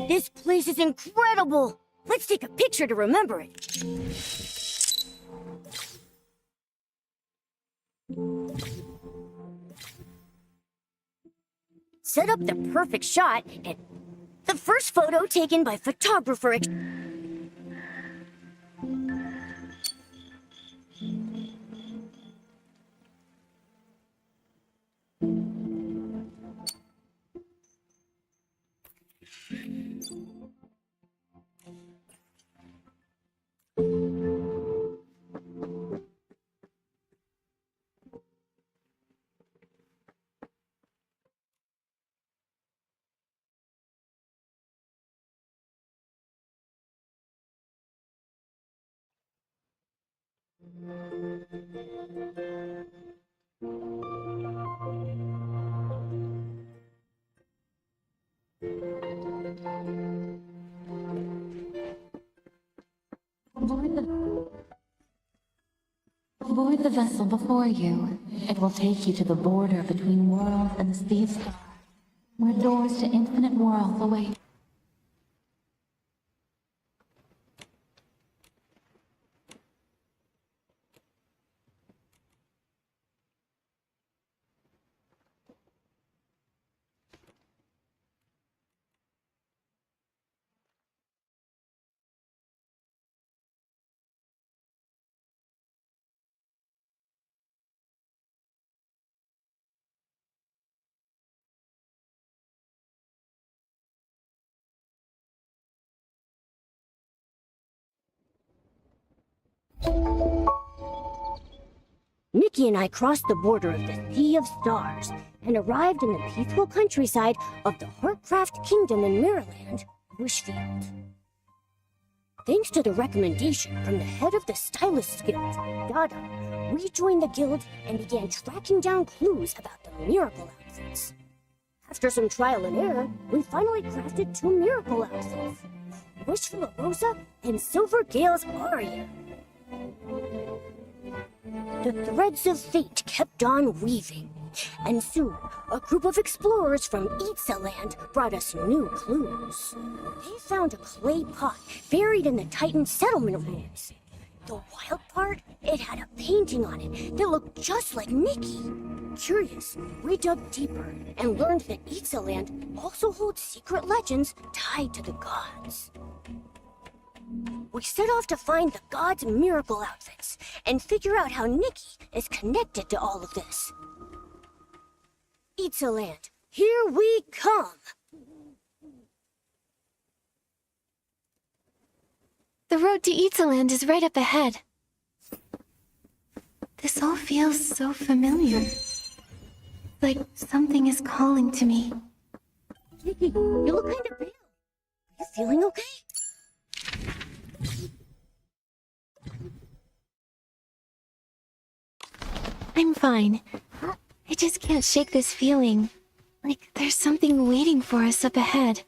This place is incredible! Let's take a picture to remember it. Set up the perfect shot, and the first photo taken by photographer. Board the vessel before you. It will take you to the border between worlds and the sea of stars, where doors to infinite worlds await. Nikki and I crossed the border of the Sea of Stars and arrived in the peaceful countryside of the Heartcraft Kingdom in Maryland, Wishfield. Thanks to the recommendation from the head of the Stylists Guild, Dada, we joined the guild and began tracking down clues about the miracle outfits. After some trial and error, we finally crafted 2 miracle outfits, Wishful Rosa and Silver Gale's Aria. The threads of fate kept on weaving, and soon a group of explorers from Land brought us new clues. They found a clay pot buried in the Titan settlement ruins. The wild part, it had a painting on it that looked just like Nikki. Curious, we dug deeper and learned that Land also holds secret legends tied to the gods. we set off to find the gods' miracle outfits and figure out how Nikki is connected to all of this. Itzaland, here we come! The road to Itzaland is right up ahead. This all feels so familiar. Like something is calling to me. Nikki, you look kind of pale. Are you feeling okay? I'm fine. I just can't shake this feeling. Like there's something waiting for us up ahead.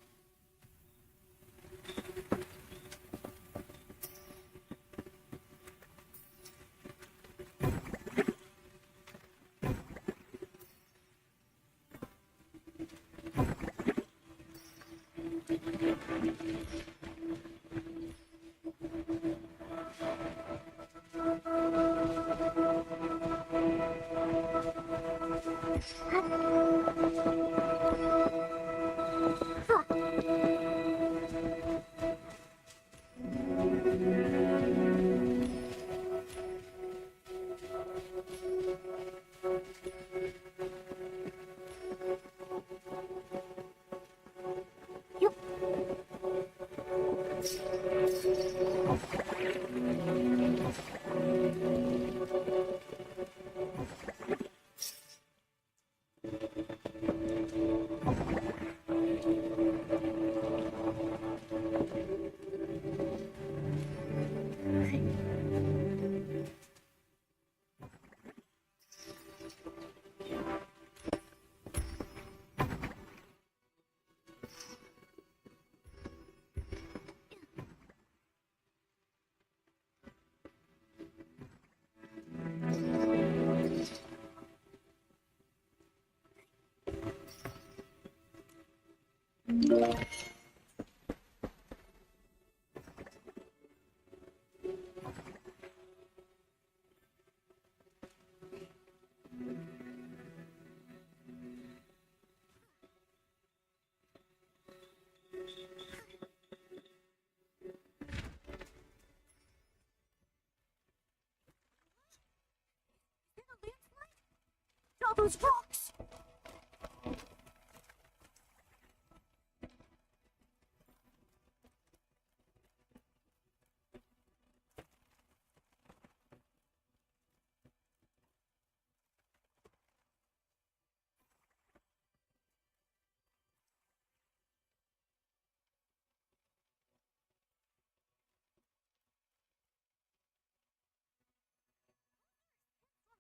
All those rocks!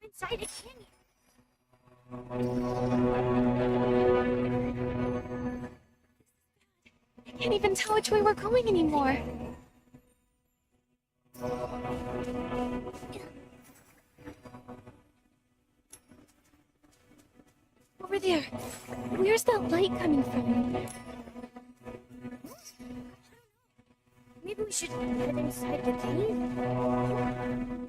Inside a canyon. I can't even tell which way we're going anymore. Over there. Where's that light coming from? Maybe we should head inside the cave?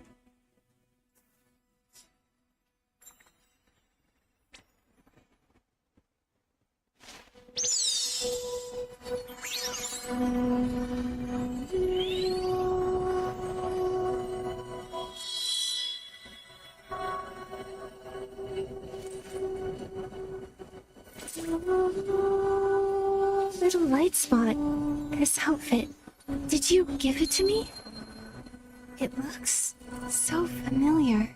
Little light spot. This outfit. Did you give it to me? It looks so familiar.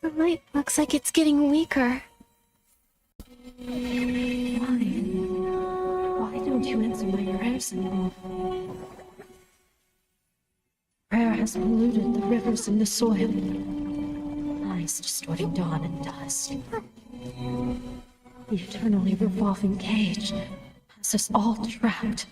The light looks like it's getting weaker. Why don't you answer my prayers anymore? Prayer has polluted the rivers and the soil. Lies distorting dawn and dusk. The eternally revolving cage has us all trapped.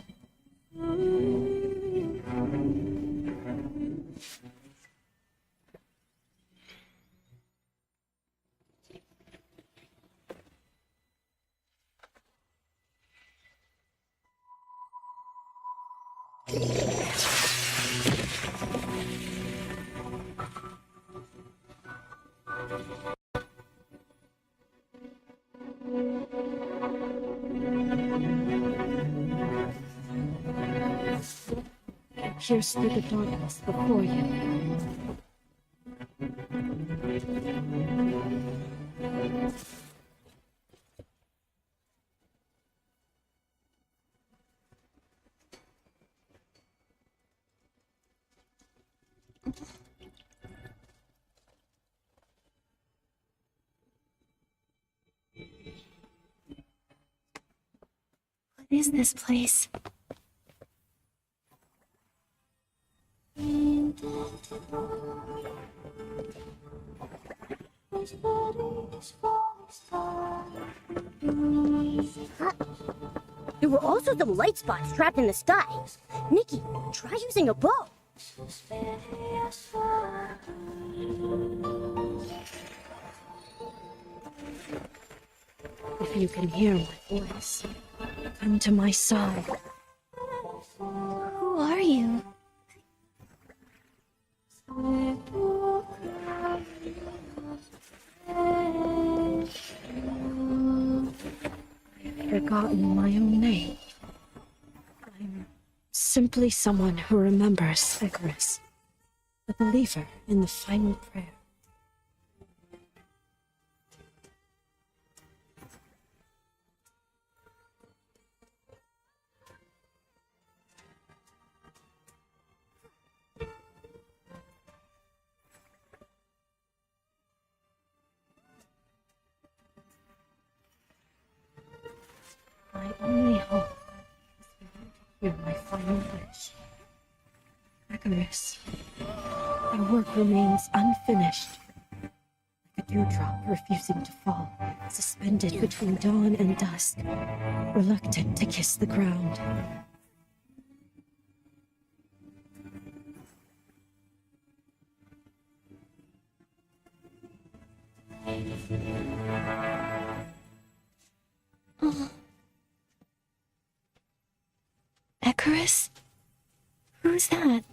Pierce through the darkness before you. What is this place? There were also some light spots trapped in the sky. Nikki, try using a bow. If you can hear my voice, come to my side. Who are you? I've forgotten my own name. I'm simply someone who remembers Icarus, a believer in the final prayer. My only hope is to hear my final wish. Icarus, our work remains unfinished. Like a dewdrop refusing to fall, suspended between dawn and dusk, reluctant to kiss the ground. Icarus? Who's that?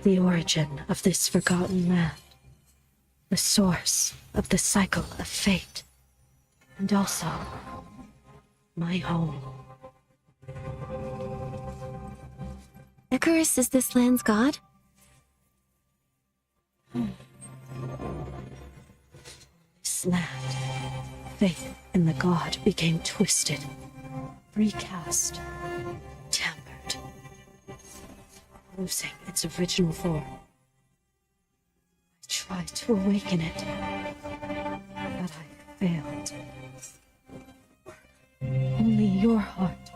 The origin of this forgotten land. The source of the cycle of fate. And also, my home. Icarus is this land's god? This land, faith in the god became twisted. recast, tampered, losing its original form. I tried to awaken it, but I failed. Only your heart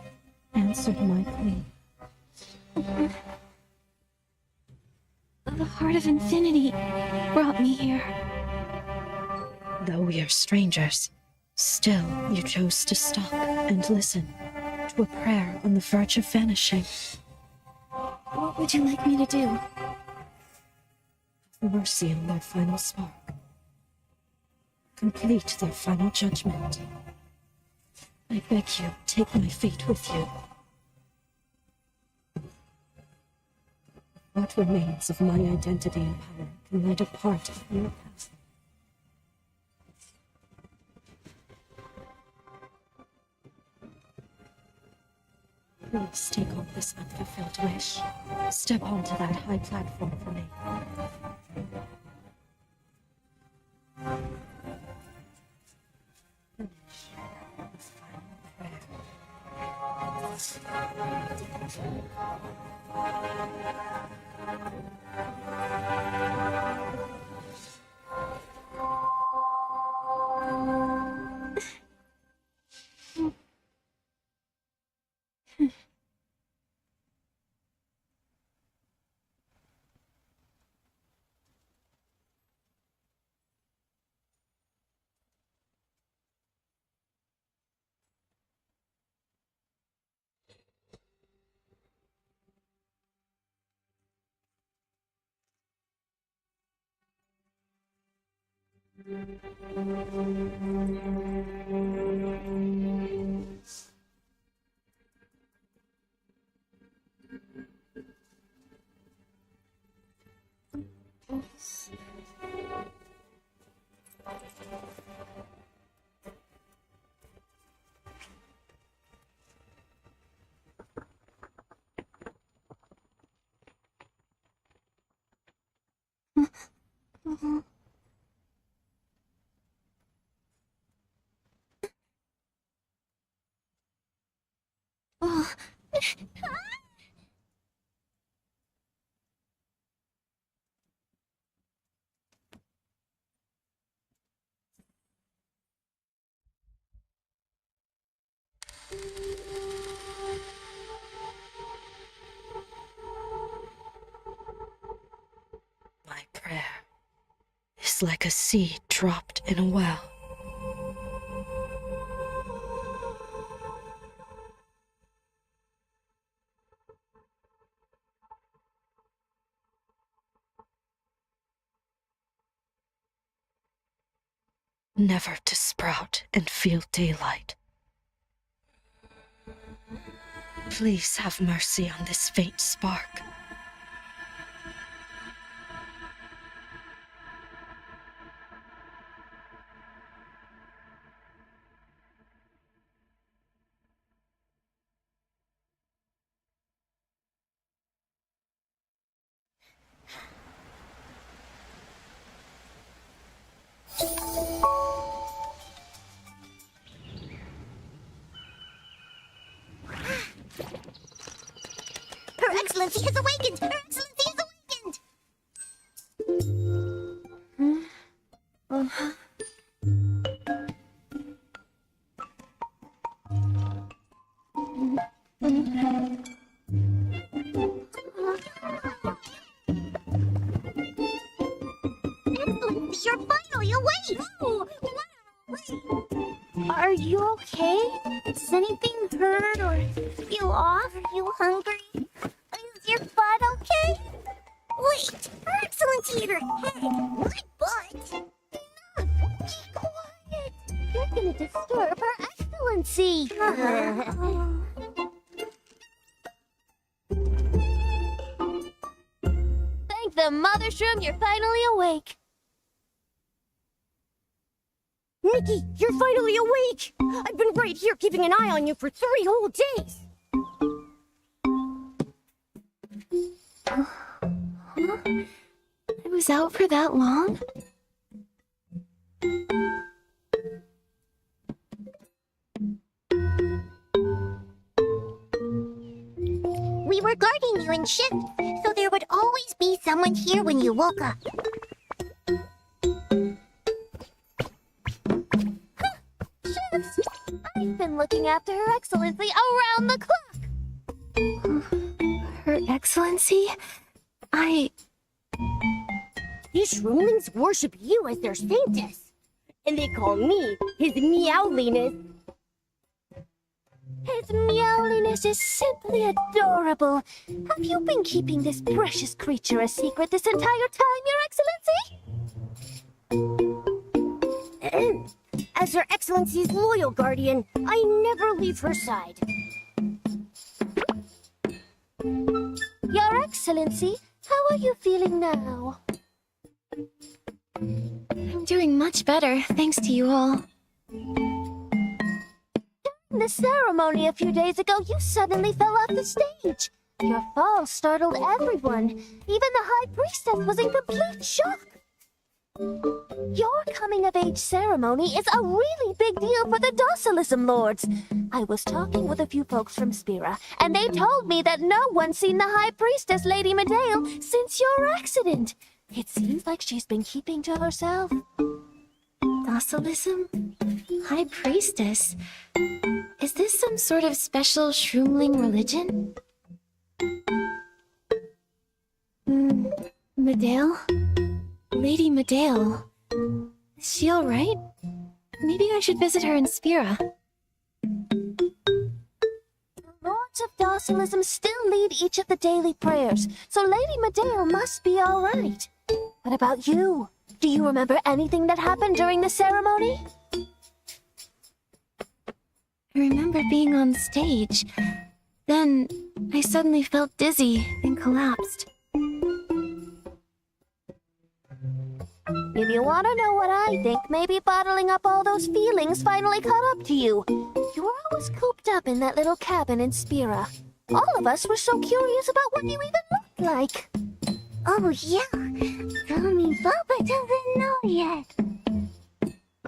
answered my plea. The heart of infinity brought me here. Though we are strangers, still you chose to stop and listen to a prayer on the verge of vanishing. What would you like me to do? Have mercy on their final spark. Complete their final judgment. I beg you, take my fate with you. What remains of my identity and power can I depart from your path? Please take on this unfulfilled wish. Step onto that high platform for me. Finish the final prayer. Oh. My prayer is like a seed dropped in a well. Never to sprout and feel daylight. Please have mercy on this faint spark. Her Excellency has awakened! Her Excellency has awakened! Excellency, you're finally awake! Oh, wow! Are you okay? Does anything hurt or feel off? Are you hungry? Is your butt okay? Wait! Her Excellency, your head! My butt! Enough! Be quiet! You're gonna disturb Her Excellency! Thank the Mother Shroom, you're finally awake! Nikki, you're finally awake! I've been right here keeping an eye on you for 3 whole days! I was out for that long? We were guarding you in shift, so there would always be someone here when you woke up. Shifts! I've been looking after Her Excellency around the clock! Her Excellency? These shroomlings worship you as their saintess. And they call me his meowliness. His meowliness is simply adorable. Have you been keeping this precious creature a secret this entire time, Your Excellency? As Her Excellency's loyal guardian, I never leave her side. Your Excellency, how are you feeling now? I'm doing much better, thanks to you all. During the ceremony a few days ago, you suddenly fell off the stage. Your fall startled everyone. Even the High Priestess was in complete shock. Your coming-of-age ceremony is a really big deal for the Docilism Lords. I was talking with a few folks from Spira, and they told me that no one's seen the High Priestess, Lady Medale, since your accident. It seems like she's been keeping to herself. Docilism? High Priestess? Is this some sort of special shroomling religion? Medale? Lady Medale. Is she alright? Maybe I should visit her in Spira. Lords of Docilism still lead each of the daily prayers, so Lady Medale must be all right. What about you? Do you remember anything that happened during the ceremony? I remember being on stage. Then I suddenly felt dizzy and collapsed. If you want to know what I think, maybe bottling up all those feelings finally caught up to you. You were always cooped up in that little cabin in Spira. All of us were so curious about what you even looked like. Oh, yeah. Tommy Papa doesn't know yet.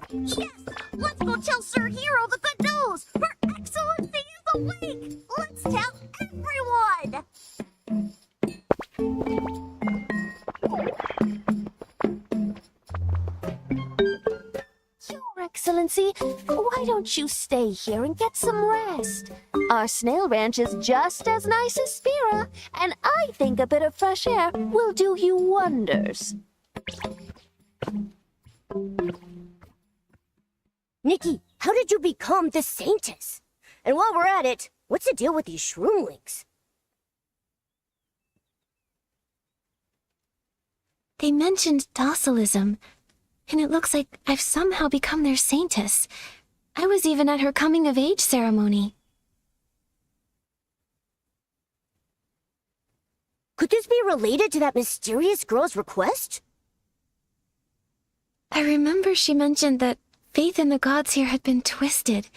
Yes! Let's go tell Sir Hero the good news! Her Excellency is awake! Let's tell everyone! Your Excellency, why don't you stay here and get some rest? Our snail ranch is just as nice as Spira, and I think a bit of fresh air will do you wonders. Nikki, how did you become the Saintess? And while we're at it, what's the deal with these shroomlings? They mentioned docilism, and it looks like I've somehow become their saintess. I was even at her coming-of-age ceremony. Could this be related to that mysterious girl's request? I remember she mentioned that faith in the gods here had been twisted,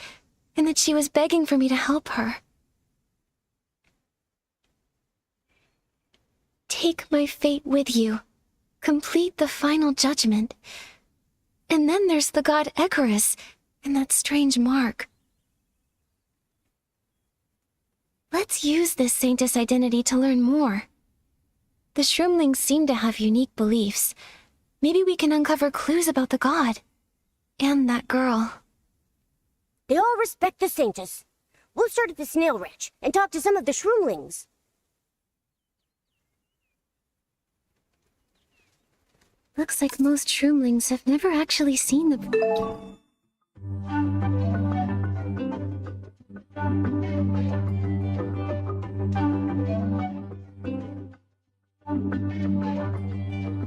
and that she was begging for me to help her. Take my fate with you. Complete the final judgment. And then there's the god Icarus, and that strange mark. Let's use this saintess identity to learn more. The shroomlings seem to have unique beliefs. Maybe we can uncover clues about the god. And that girl. They all respect the Saintess. We'll start at the snail ranch and talk to some of the shroomlings. Looks like most shroomlings have never actually seen the...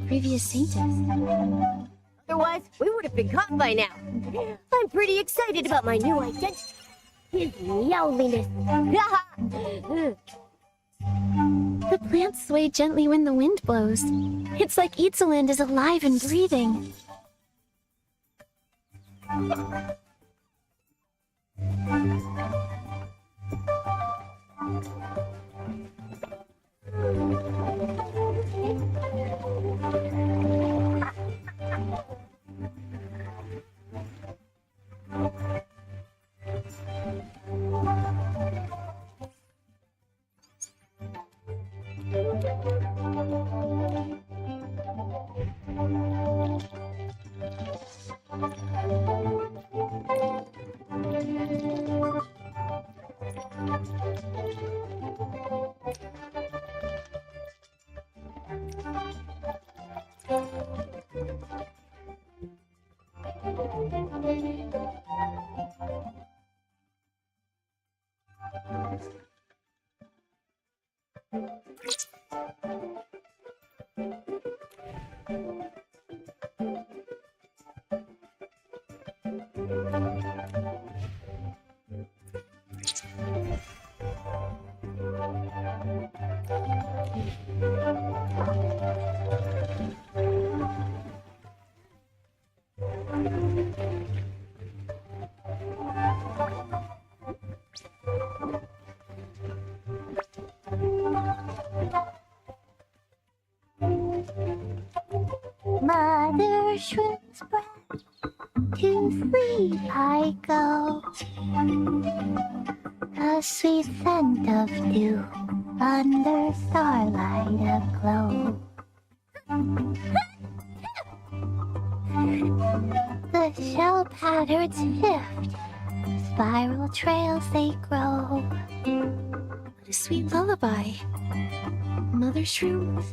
previous saintess. Otherwise, we would have been caught by now. I'm pretty excited about my new identity. His meowliness. The plants sway gently when the wind blows. It's like Itzaland is alive and breathing. Mother shrimp's breath, to sleep I go. The sweet scent of dew, under starlight aglow. The shell patterns shift, spiral trails they grow. What a sweet lullaby. Mother Shroom?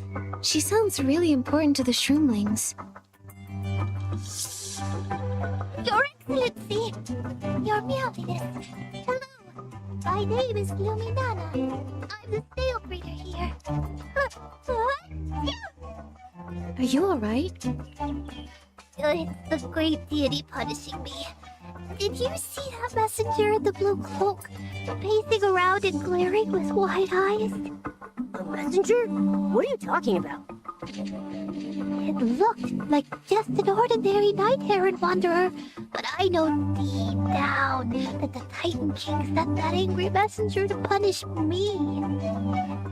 She sounds really important to the Shroomlings. Your Excellency, Your Melhores, hello. My name is Luminana. I'm the snail breeder here. Are you alright? It's the great deity punishing me. Did you see that messenger in the blue cloak, pacing around and glaring with wide eyes? A messenger? What are you talking about? It looked like just an ordinary night-errant wanderer, but I know deep down that the Titan King sent that angry messenger to punish me.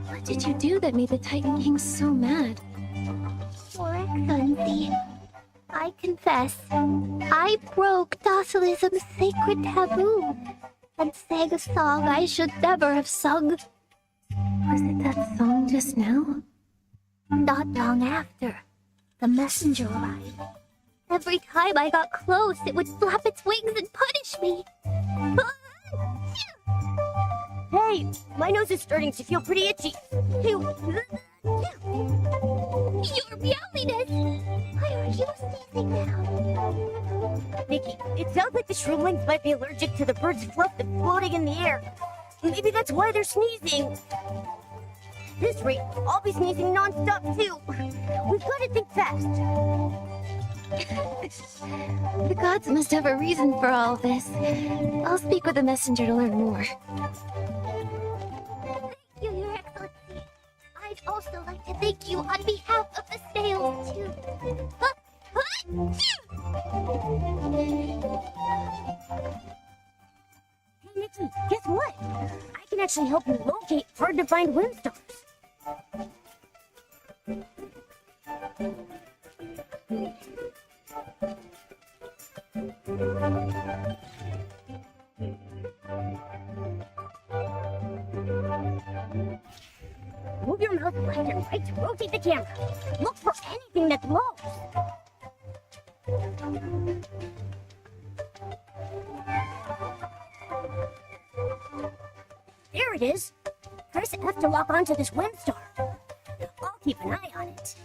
What did you do that made the Titan King so mad? Your Excellency, I confess, I broke Docilism's sacred taboo and sang a song I should never have sung. Was it that song just now? Not long after, the messenger arrived. Every time I got close, it would flap its wings and punish me. Hey, my nose is starting to feel pretty itchy. Your Meowliness! Why are you sneezing now? Nikki, it sounds like the Shroomlings might be allergic to the bird's fluff that's floating in the air. Maybe that's why they're sneezing. At this rate, I'll be sneezing non-stop too. We've got to think fast. The gods must have a reason for all this. I'll speak with the messenger to learn more. Thank you, Your Excellency. I'd also like to thank you on behalf of the snails, too. Hey, Nikki, guess what? I can actually help you locate hard-to-find wind stars. Move your mouse left and right to rotate the camera. Look for anything that glows. There it is. Press F to lock onto this wind star. I'll keep an eye on it.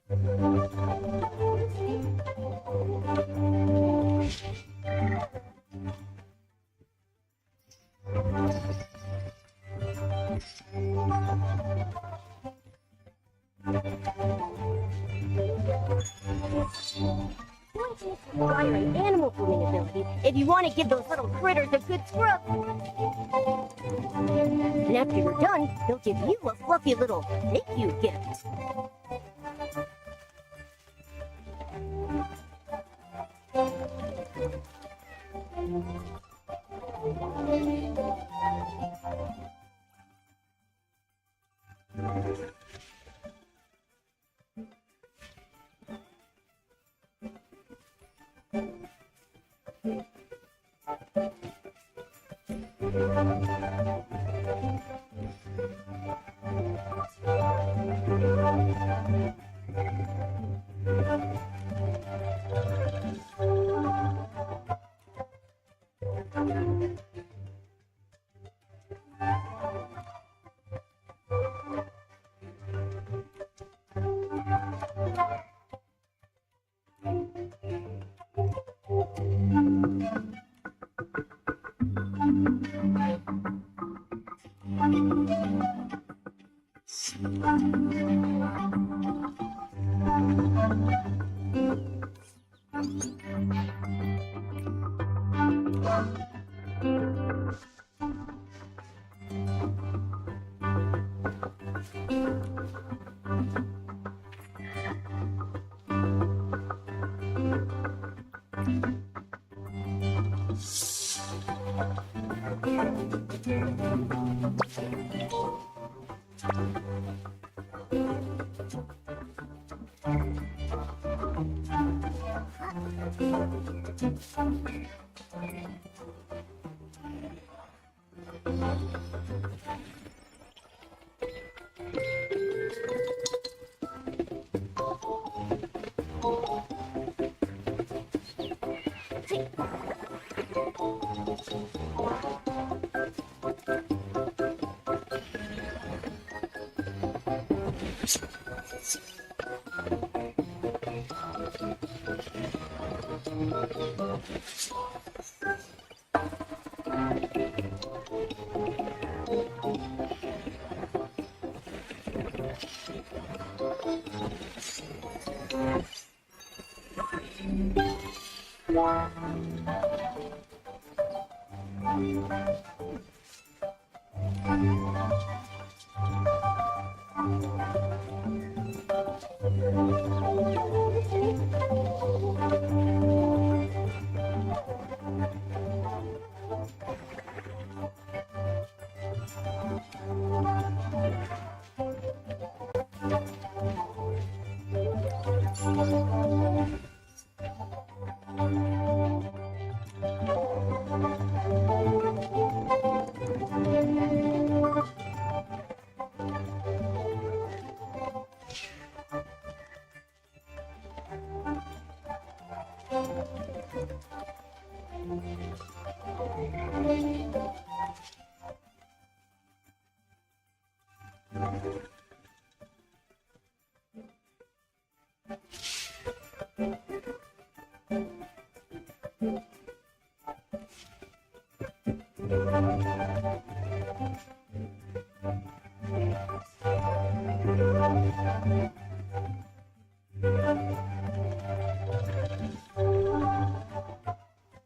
Require an animal grooming ability if you want to give those little critters a good scrub. And after you're done, they'll give you a fluffy little thank you gift.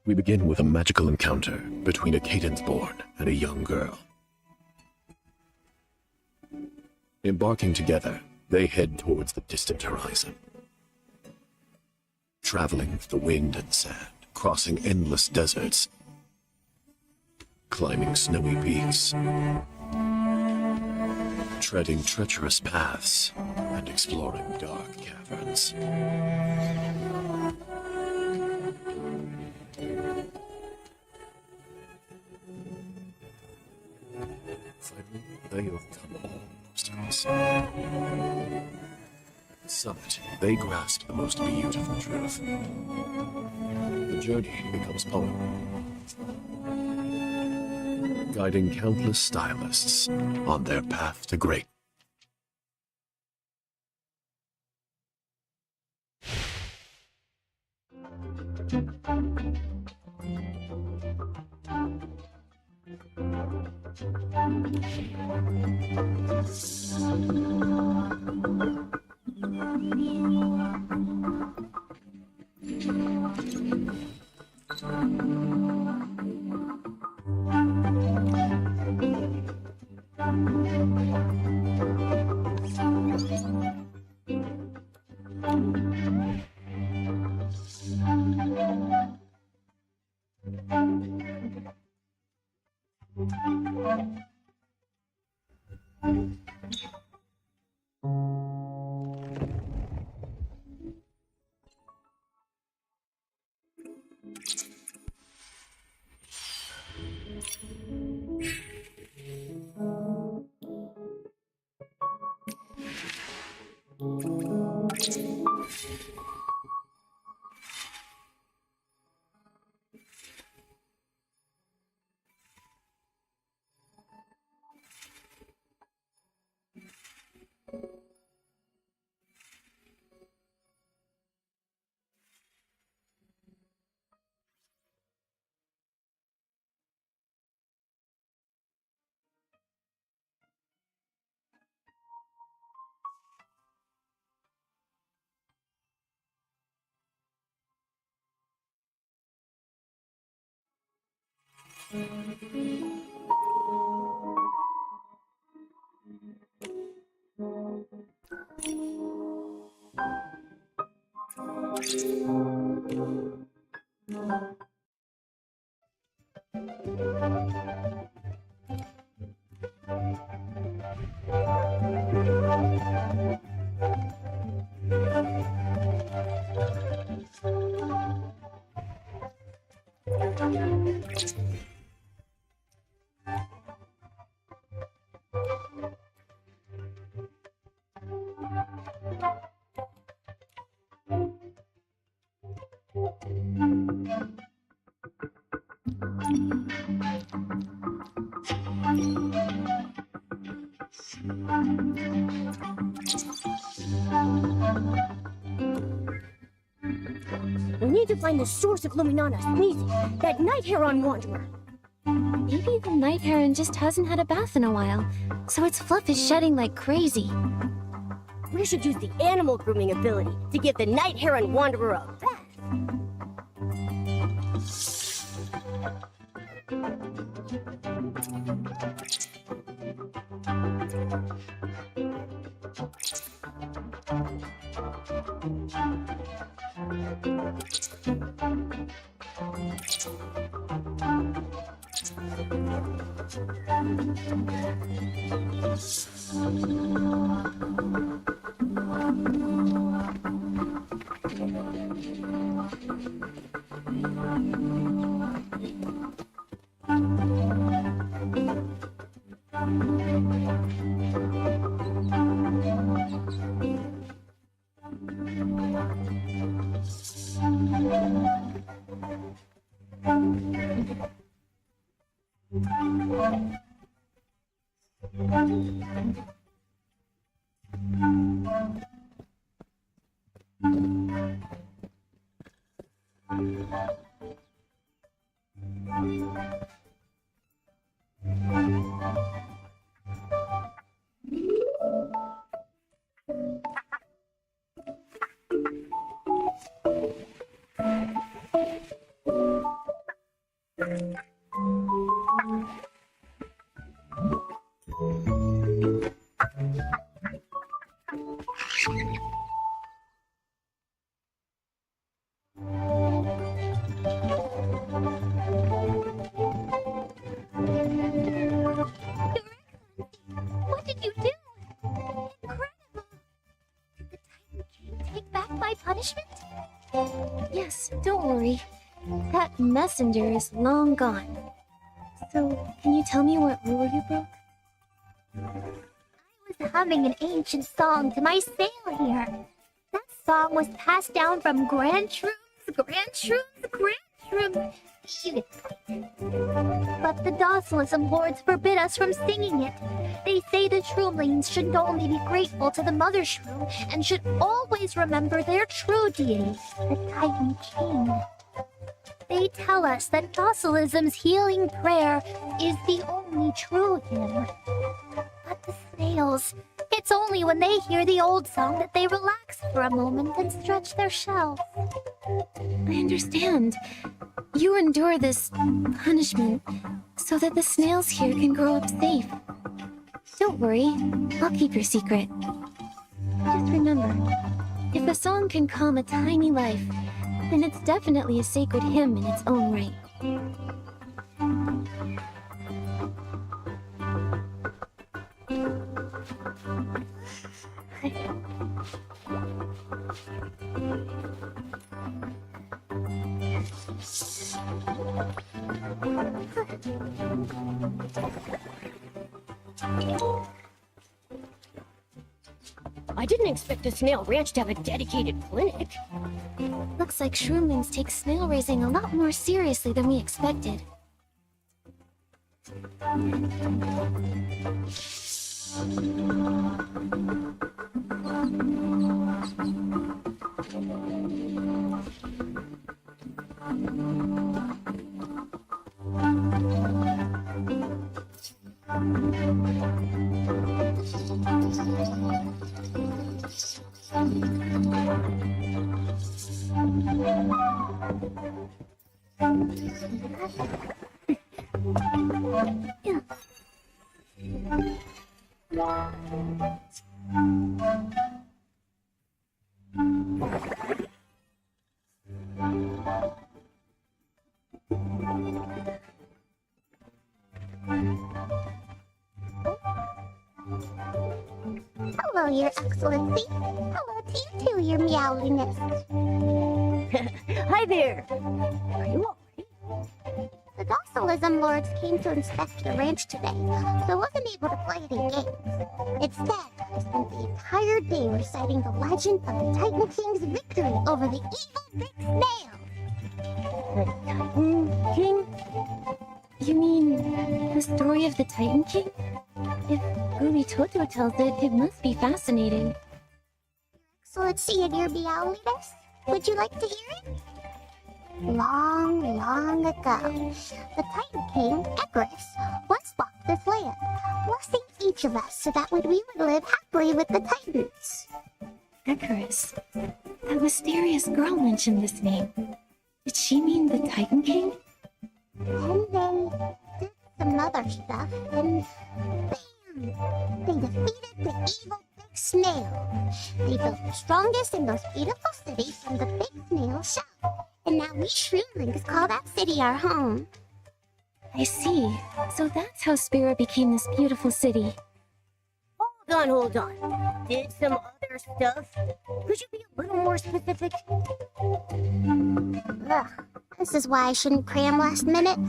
We begin with a magical encounter between a cadence-born and a young girl. Embarking together, they head towards the distant horizon. Traveling through the wind and sand, crossing endless deserts, climbing snowy peaks, treading treacherous paths, and exploring dark caverns. Finally, they overcome all obstacles. At the summit, they grasp the most beautiful truth. The journey becomes poem, guiding countless stylists on their path to greatness. We need to find the source of Luminana's sneezing, that night heron wanderer. Maybe the night heron just hasn't had a bath in a while, so its fluff is shedding like crazy. We should use the animal grooming ability to give the night heron wanderer a bath. What did you do? Incredible! Did the Titan King take back my punishment? Yes, don't worry. That messenger is long gone. So, can you tell me what rule you broke? I was humming an ancient song to my sail here. That song was passed down from grandshrooms. But the Docilism Lords forbid us from singing it. They say the Shroomlings should only be grateful to the Mother Shroom and should always remember their true deity, the Titan King. They tell us that Fossilism's healing prayer is the only true hymn. But the snails, it's only when they hear the old song that they relax for a moment and stretch their shells. I understand. You endure this punishment so that the snails here can grow up safe. Don't worry, I'll keep your secret. Just remember, if a song can calm a tiny life, then it's definitely a sacred hymn in its own right. I didn't expect a snail ranch to have a dedicated clinic. Looks like shroomlings take snail raising a lot more seriously than we expected. Hello, Your Excellency. Hello to you too, Your Meowliness. Hi there. Are you all right? The Docilism Lords came to inspect the ranch today, so I wasn't able to play any games. Instead, I spent the entire day reciting the legend of the Titan King's victory over the evil big snail. The Titan King? You mean the story of the Titan King? If Guli Toto tells it, it must be fascinating. Excellency and Your Meowliness, would you like to hear it? Long, long ago, the Titan King, Icarus, once walked this land, blessing each of us so that we would live happily with the Titans. Icarus. That mysterious girl mentioned this name. Did she mean the Titan King? Then they did some other stuff, and bam! They defeated the evil big snail. They built the strongest and most beautiful city from the big snail's shell. And now we shroomlings call that city our home. I see. So that's how Spira became this beautiful city. Hold on. Did some other stuff? Could you be a little more specific? Ugh, this is why I shouldn't cram last minute.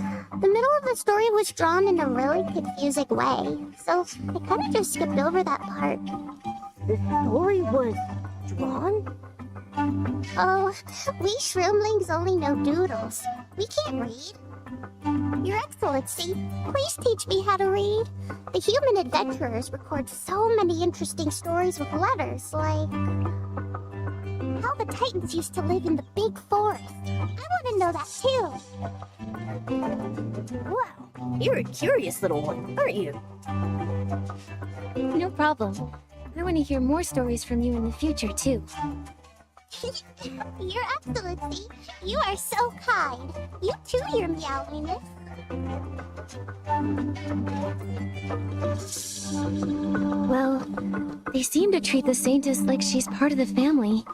The middle of the story was drawn in a really confusing way, so I kind of just skipped over that part. The story was drawn? Oh, we shroomlings only know doodles. We can't read. Your Excellency, please teach me how to read. The human adventurers record so many interesting stories with letters, like how the Titans used to live in the big forest. I want to know that too. Wow, you're a curious little one, aren't you? No problem. I want to hear more stories from you in the future, too. Your Excellency, you are so kind. You too, Your Meowliness. Well, they seem to treat the Saintess like she's part of the family.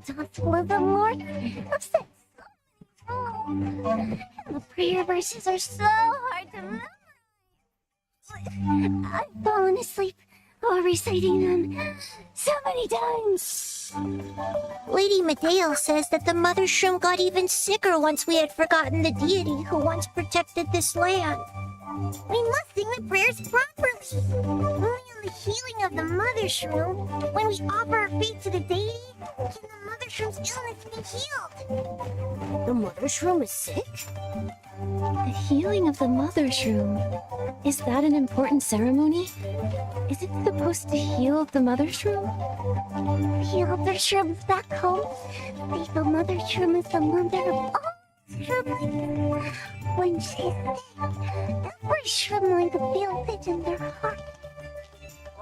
Docilism Lord, I've said so many. The prayer verses are so hard to memorize. I've fallen asleep while reciting them so many times. Lady Medeo says that the Mother Shroom got even sicker once we had forgotten the deity who once protected this land. We must sing the prayers properly. the healing of the mother shroom, when we offer our faith to the deity, can the mother shroom's illness be healed? The mother shroom is sick? The healing of the mother shroom. Is that an important ceremony? Is it supposed to heal the mother shroom? The elder shroom's back home. The mother shroom is the mother of all shroomlings. When she's sick, every shroomling can feel it in their heart.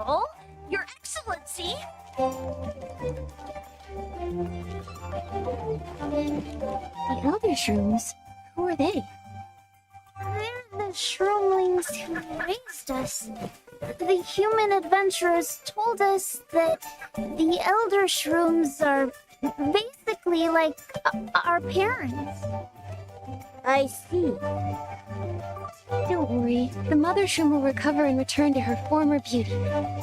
Oh, Your Excellency! The elder shrooms? Who are they? They're the shroomlings who raised us. The human adventurers told us that the elder shrooms are basically like our parents. I see. Don't worry, the mother shroom will recover and return to her former beauty,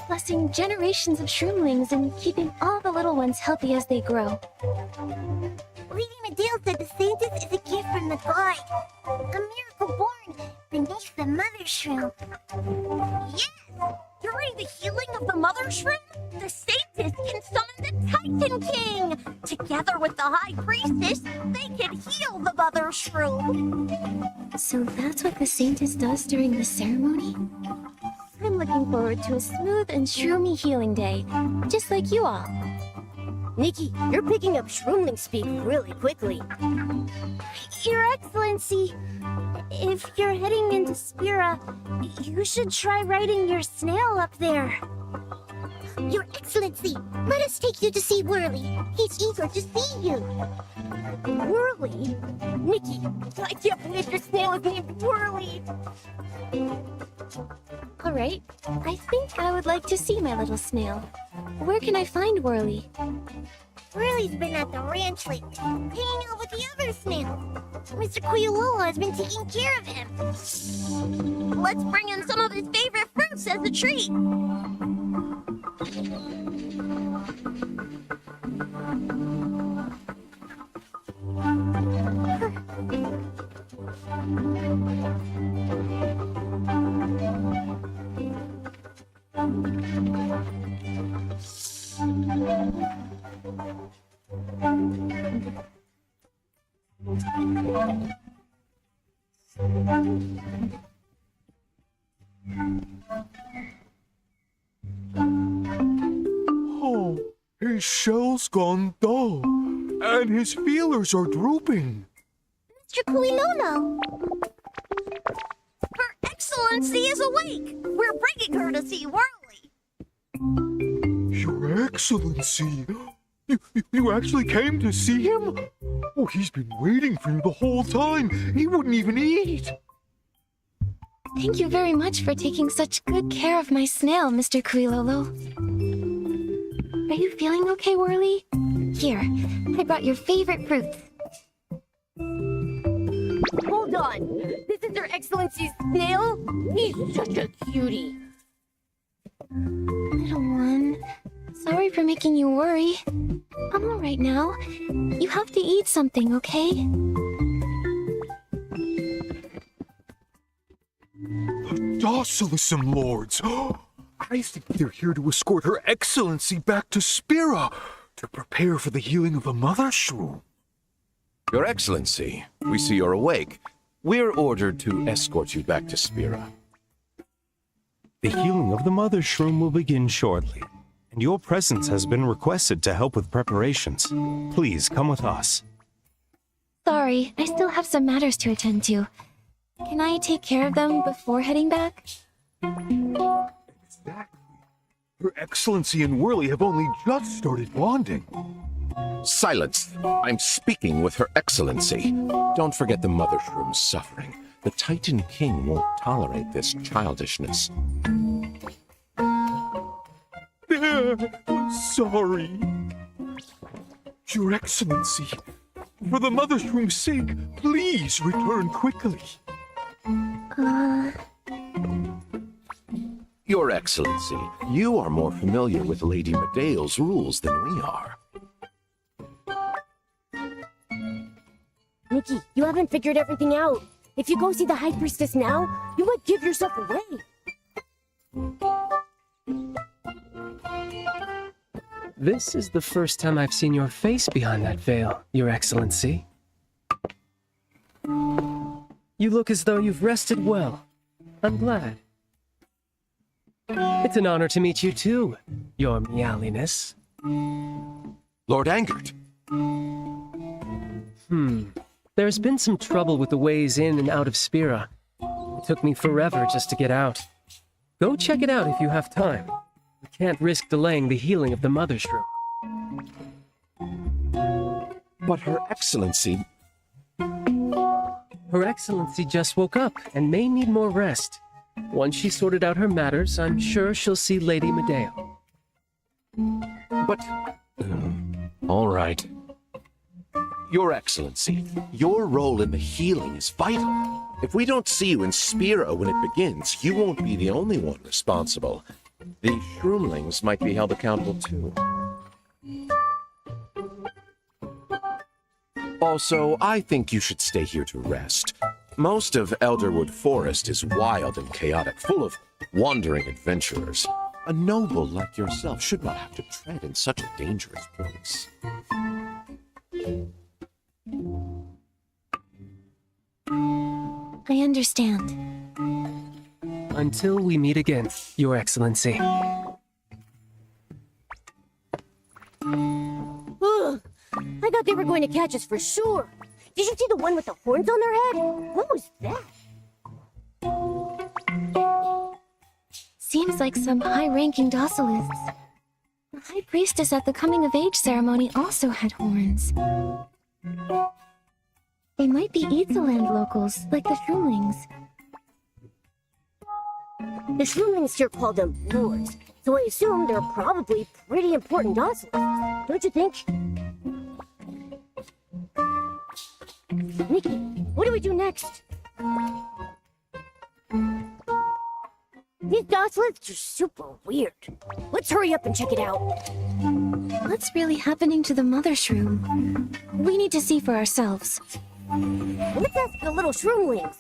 blessing generations of shroomlings and keeping all the little ones healthy as they grow. Lady Medale said the Saintus is a gift from the god, a miracle born beneath the mother shroom. Yes! During the healing of the mother shroom, the Saintus can summon the Titan King! Together with the High Priestess, they can heal the mother shroom! So that's what the Saintus does during the ceremony? I'm looking forward to a smooth and shroomy healing day, just like you all. Nikki, you're picking up shroomling speak really quickly. Your Excellency, if you're heading into Spira, you should try riding your snail up there. Your Excellency, let us take you to see Whirly. He's eager to see you. Whirly? Nikki, I can't believe your snail is named Whirly! All right, I think I would like to see my little snail. Where can I find Whirly? Whirly's been at the ranch lately, hanging out with the other snail. Mr. Quillola has been taking care of him. Let's bring him some of his favorite fruits as a treat! Oh, his shell's gone dull, and his feelers are drooping. Mr. Quillola! Her Excellency is awake! We're bringing her to see Whirly! Your Excellency, you actually came to see him? Oh, he's been waiting for you the whole time. He wouldn't even eat. Thank you very much for taking such good care of my snail, Mr. Quilolo. Are you feeling okay, Whirly? Here, I brought your favorite fruits. Hold on! This is Her Excellency's snail? He's such a cutie! Little one, sorry for making you worry. I'm all right now. You have to eat something, okay? The docilissime lords. I think they're here to escort Her Excellency back to Spira to prepare for the healing of the mother shroom. Your Excellency, we see you're awake. We're ordered to escort you back to Spira. The healing of the mother shroom will begin shortly, and your presence has been requested to help with preparations. Please come with us. Sorry, I still have some matters to attend to. Can I take care of them before heading back? Exactly. Her Excellency and Whirly have only just started bonding. Silence! I'm speaking with Her Excellency. Don't forget the mother shroom's suffering. The Titan King won't tolerate this childishness. Sorry. Your Excellency, for the mother shroom's sake, please return quickly. Your Excellency, you are more familiar with Lady Medale's rules than we are. Nikki, you haven't figured everything out. If you go see the High Priestess now, you might give yourself away. This is the first time I've seen your face behind that veil, Your Excellency. You look as though you've rested well. I'm glad. It's an honor to meet you too, Your Meowliness. Lord Angert. There's been some trouble with the ways in and out of Spira. It took me forever just to get out. Go check it out if you have time. We can't risk delaying the healing of the Mother Shroom. But Her Excellency... Her Excellency just woke up and may need more rest. Once she's sorted out her matters, I'm sure she'll see Lady Medeo. But... all right. Your Excellency, your role in the healing is vital. If we don't see you in Spira when it begins, you won't be the only one responsible. The Shroomlings might be held accountable too. Also, I think you should stay here to rest. Most of Elderwood Forest is wild and chaotic, full of wandering adventurers. A noble like yourself should not have to tread in such a dangerous place. I understand. Until we meet again, Your Excellency. Ugh, I thought they were going to catch us for sure. Did you see the one with the horns on their head? What was that? Seems like some high-ranking docilists. The High Priestess at the coming-of-age ceremony also had horns. They might be Eatsaland locals, like the Shroomlings. The Shroomlings here call them lords, so I assume they're probably pretty important docilists, don't you think? Nikki, what do we do next? These docilists are super weird. Let's hurry up and check it out. What's really happening to the Mother Shroom? We need to see for ourselves. Let's ask the little Shroomlings.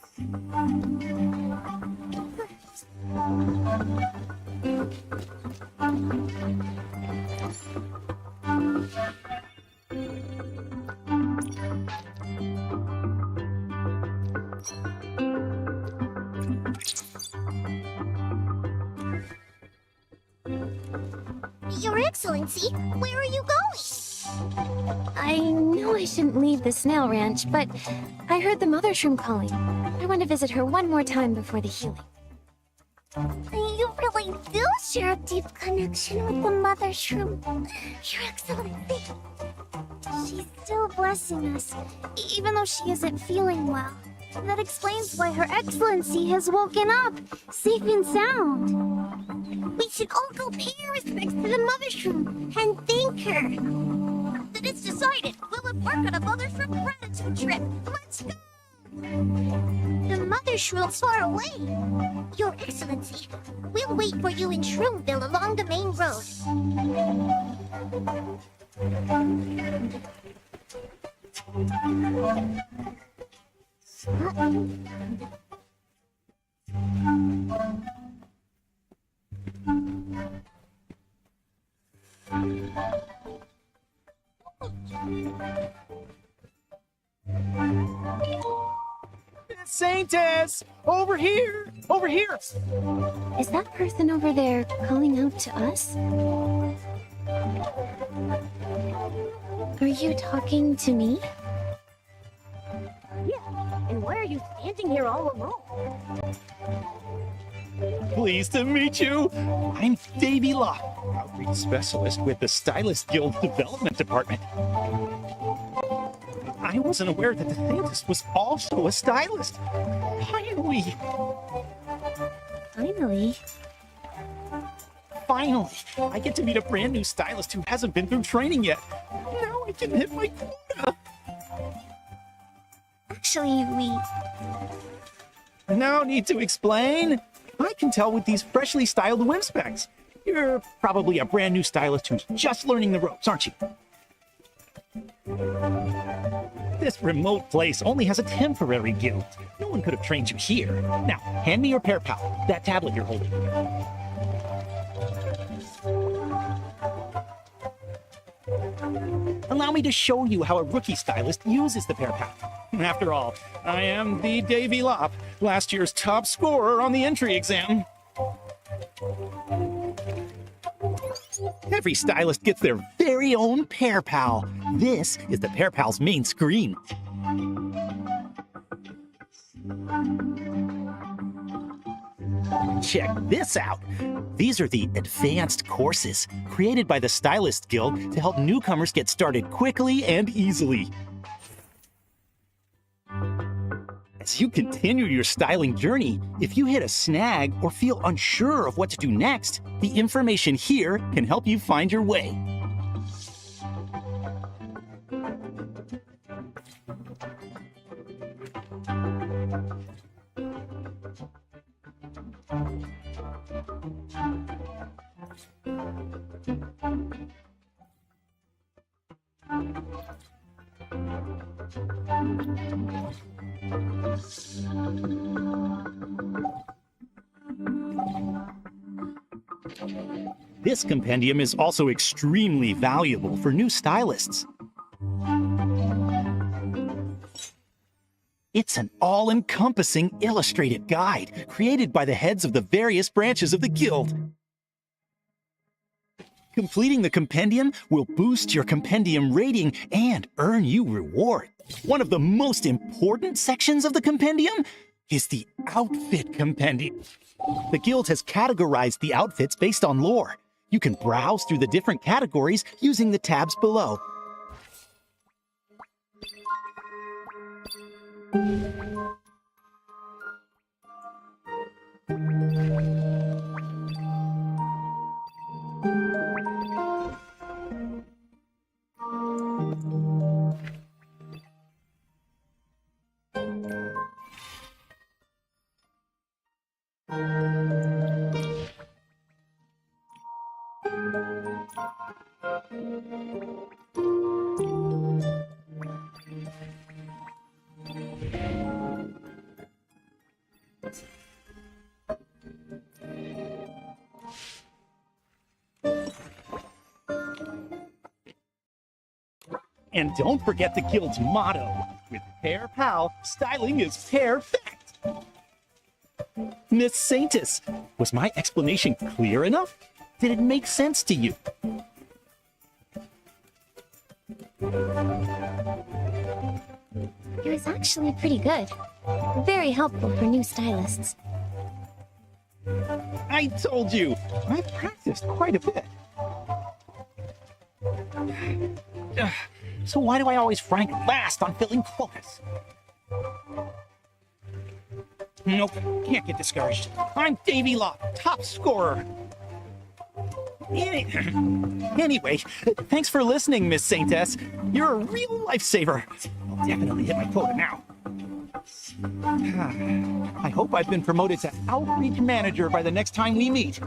Your Excellency, where are you going? I know I shouldn't leave the snail ranch, but I heard the Mother Shroom calling. I want to visit her one more time before the healing. You really do share a deep connection with the Mother Shroom, Your Excellency. She's still blessing us, even though she isn't feeling well. That explains why Her Excellency has woken up, safe and sound. We should all go pay our respects to the Mother Shroom and thank her. Then it's decided. We'll embark on a Mother Shroom gratitude trip. Let's go! The Mother Shroom's far away. Your Excellency, we'll wait for you in Shroomville along the main road. Saintess! Over here! Over here! Is that person over there calling out to us? Are you talking to me? Yeah, and why are you standing here all alone? Pleased to meet you. I'm Davy Locke, outreach specialist with the Stylist Guild Development Department. I wasn't aware that the Saintess was also a stylist. Finally! Finally, I get to meet a brand new stylist who hasn't been through training yet. Now I can hit my quota. Actually, No need to explain. I can tell with these freshly styled whim specs. You're probably a brand new stylist who's just learning the ropes, aren't you? This remote place only has a temporary guild. No one could have trained you here. Now, hand me your pear pal, that tablet you're holding. allow me to show you how a rookie stylist uses the pear pal. After all, I am the Davy Lop, last year's top scorer on the entry exam. Every stylist gets their very own pear pal. This is the pear pal's main screen. Check this out. These are the advanced courses created by the Stylist Guild to help newcomers get started quickly and easily. As you continue your styling journey, if you hit a snag or feel unsure of what to do next, the information here can help you find your way. This compendium is also extremely valuable for new stylists. It's an all-encompassing illustrated guide created by the heads of the various branches of the guild. Completing the compendium will boost your compendium rating and earn you reward. One of the most important sections of the compendium is the outfit compendium. The guild has categorized the outfits based on lore. You can browse through the different categories using the tabs below. And don't forget the guild's motto. With Pear Pal, styling is perfect. Miss Saintus, was my explanation clear enough? Did it make sense to you? It was actually pretty good. Very helpful for new stylists. I told you, I've practiced quite a bit. So why do I always rank last on filling quotas? Nope, can't get discouraged. I'm Davy Lop, top scorer. Anyway, thanks for listening, Miss Saintess. You're a real lifesaver. I'll definitely hit my quota now. I hope I've been promoted to outreach manager by the next time we meet.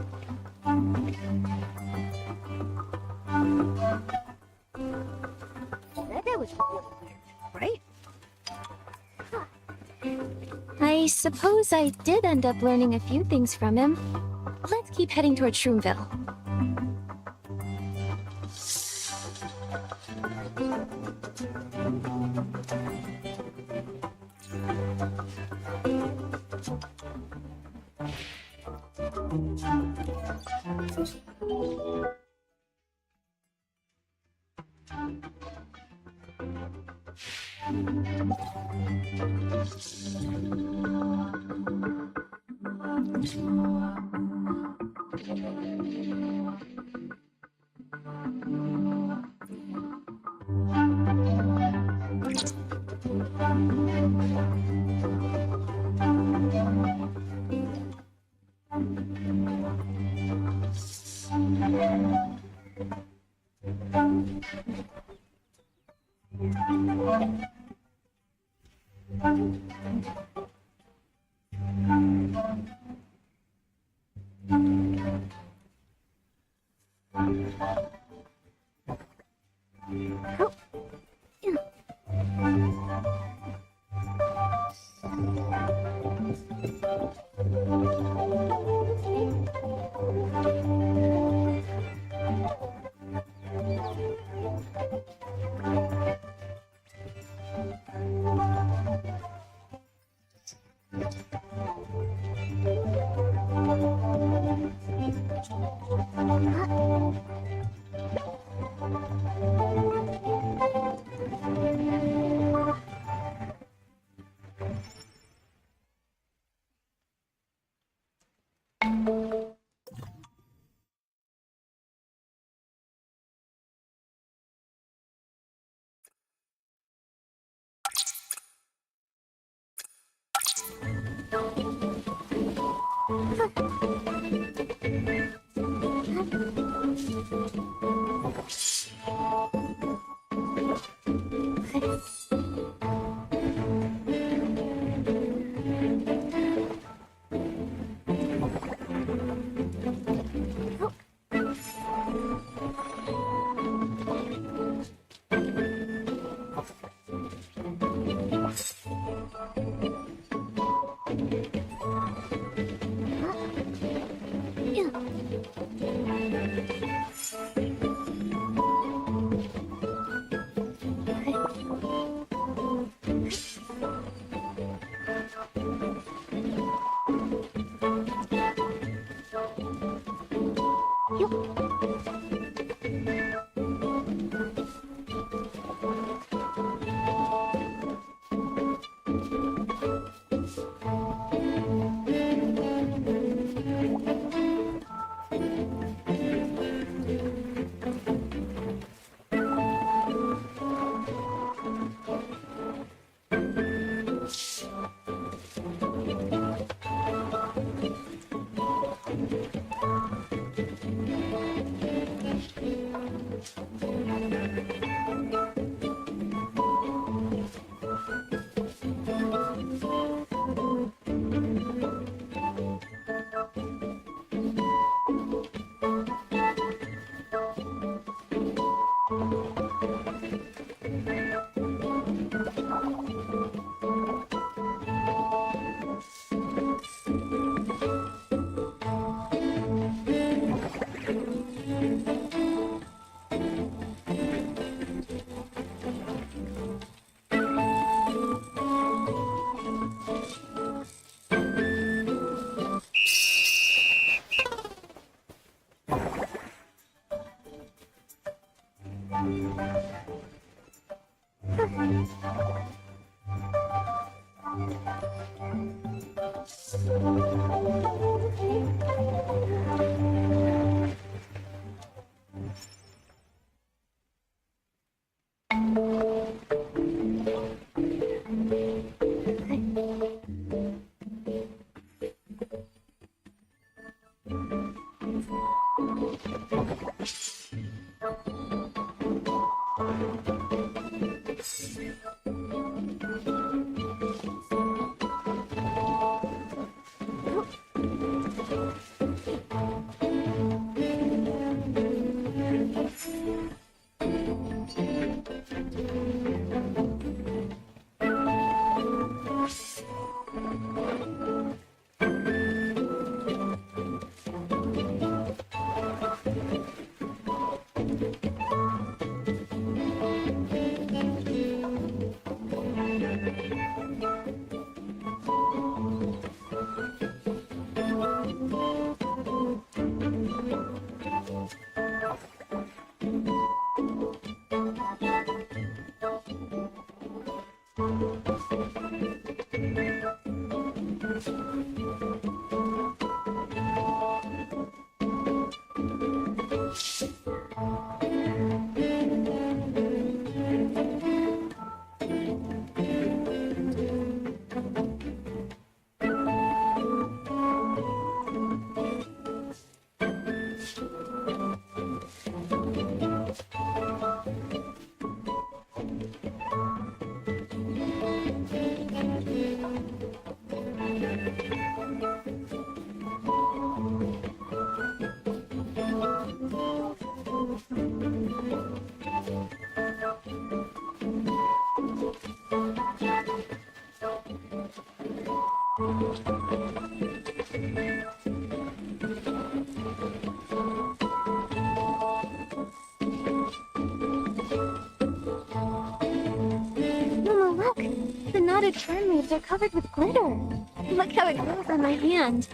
That was really weird, right? I suppose I did end up learning a few things from him. Let's keep heading toward Shroomville. Mama, look! The knotted fern leaves are covered with glitter. Look how it glows on my hand.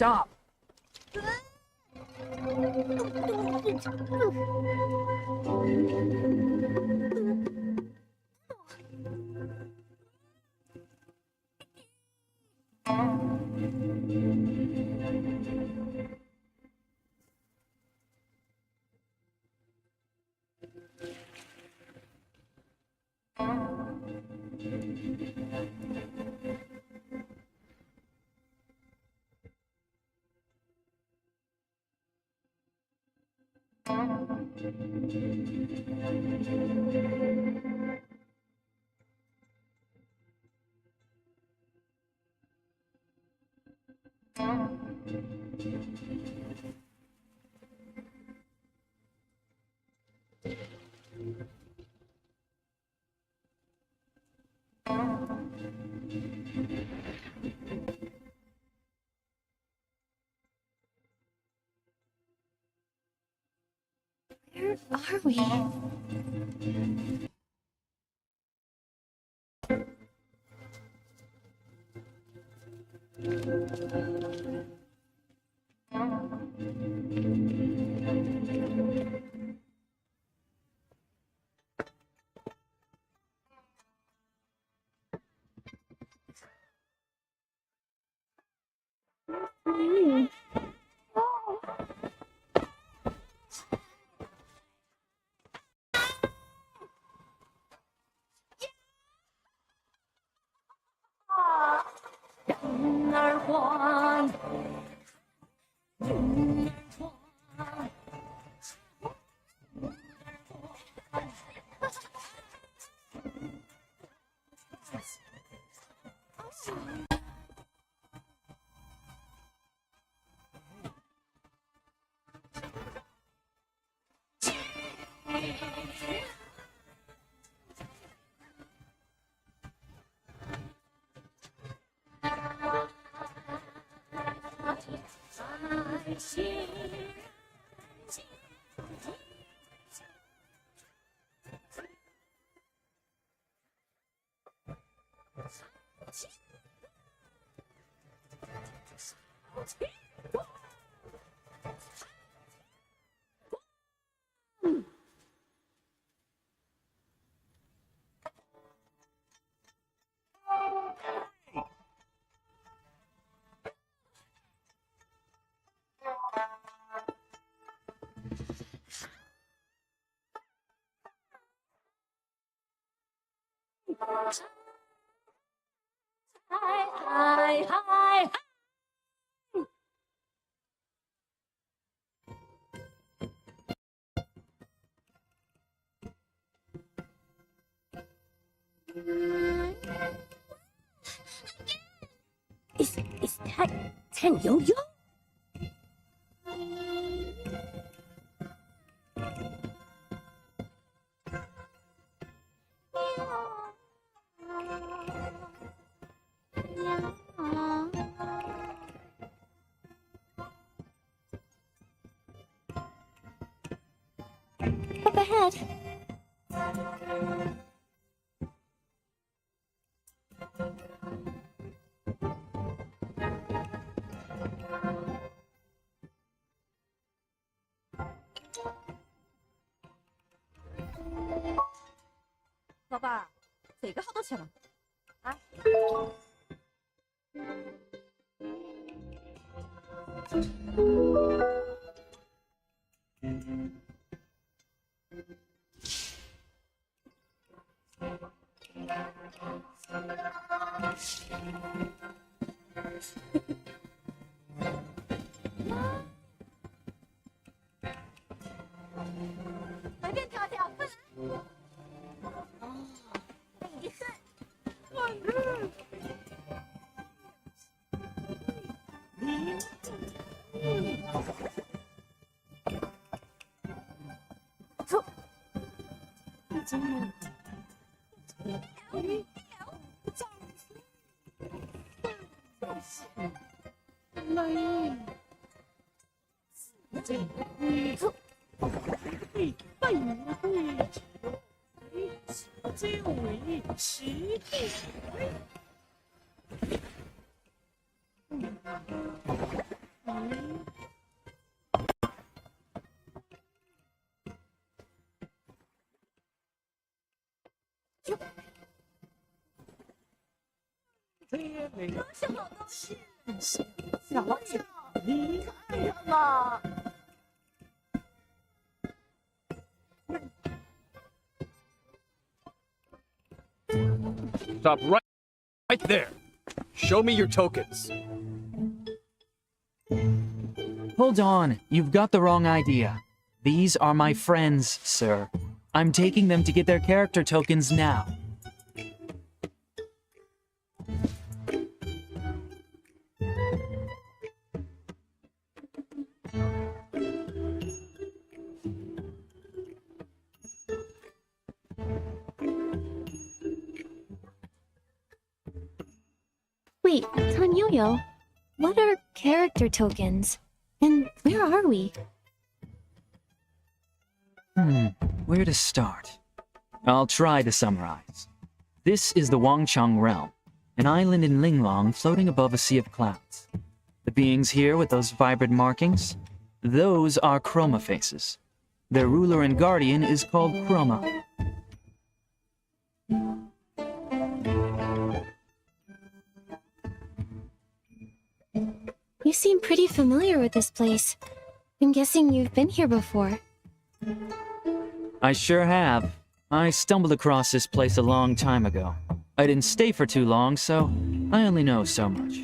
Stop. Where are we? Hi, hi, hi. Is that Ten Yo-Yo? Up ahead. 봐봐, 这个好多钱了。啊？ 随便挑挑，快来！你看，都是好东西，小巧，你看看嘛。 Stop right there. Show me your tokens. Hold on, you've got the wrong idea. These are my friends, sir. I'm taking them to get their character tokens now. Wait, Yo-Yo, what are character tokens? And where are we? Where to start? I'll try to summarize. This is the Wangchang realm, an island in Linglong floating above a sea of clouds. The beings here with those vibrant markings? Those are chroma faces. Their ruler and guardian is called Chroma. You seem pretty familiar with this place. I'm guessing you've been here before. I sure have. I stumbled across this place a long time ago. I didn't stay for too long, so I only know so much.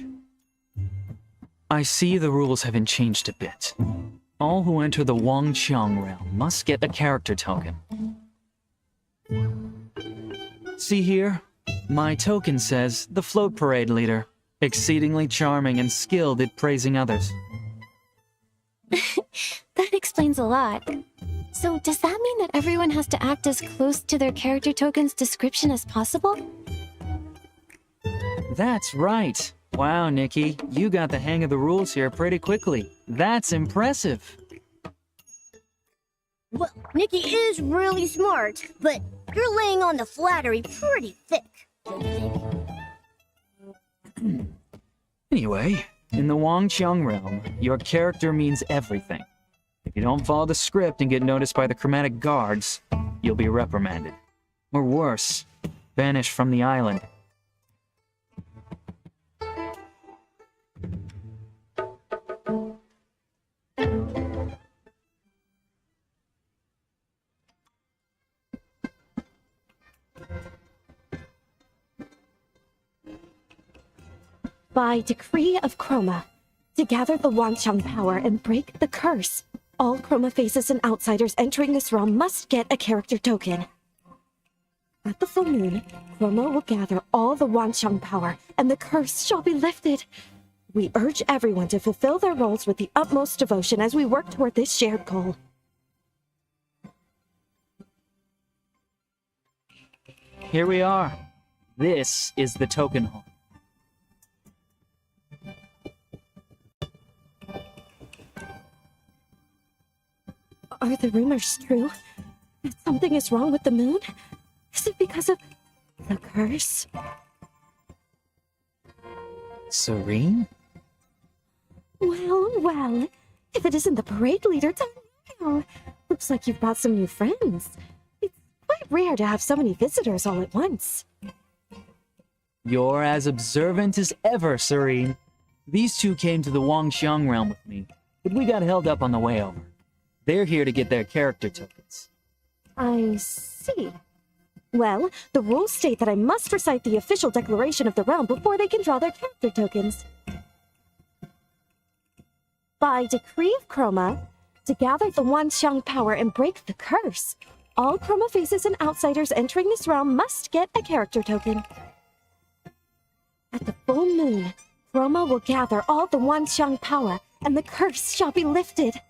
I see the rules haven't changed a bit. All who enter the Wangchang realm must get a character token. See here? My token says the float parade leader. Exceedingly charming and skilled at praising others. That explains a lot. So does that mean that everyone has to act as close to their character token's description as possible? That's right. Wow, Nikki, you got the hang of the rules here pretty quickly. That's impressive. Well, Nikki is really smart, but you're laying on the flattery pretty thick, don't you think? Anyway, in the Wangchang realm, your character means everything. If you don't follow the script and get noticed by the chromatic guards, you'll be reprimanded. Or worse, banished from the island. By decree of Chroma, to gather the Wangchang power and break the curse, all Chroma faces and outsiders entering this realm must get a character token. At the full moon, Chroma will gather all the Wanchang power, and the curse shall be lifted. We urge everyone to fulfill their roles with the utmost devotion as we work toward this shared goal. Here we are. This is the token hole. Are the rumors true? That something is wrong with the moon? Is it because of the curse? Serene? Well, if it isn't the parade leader, tell me now. Looks like you've brought some new friends. It's quite rare to have so many visitors all at once. You're as observant as ever, Serene. These two came to the Wangxiang realm with me, but we got held up on the way over. They're here to get their character tokens. I see. Well, the rules state that I must recite the official declaration of the realm before they can draw their character tokens. By decree of Chroma, to gather the Wanxiang power and break the curse, all Chroma faces and outsiders entering this realm must get a character token. At the full moon, Chroma will gather all the Wanxiang power, and the curse shall be lifted.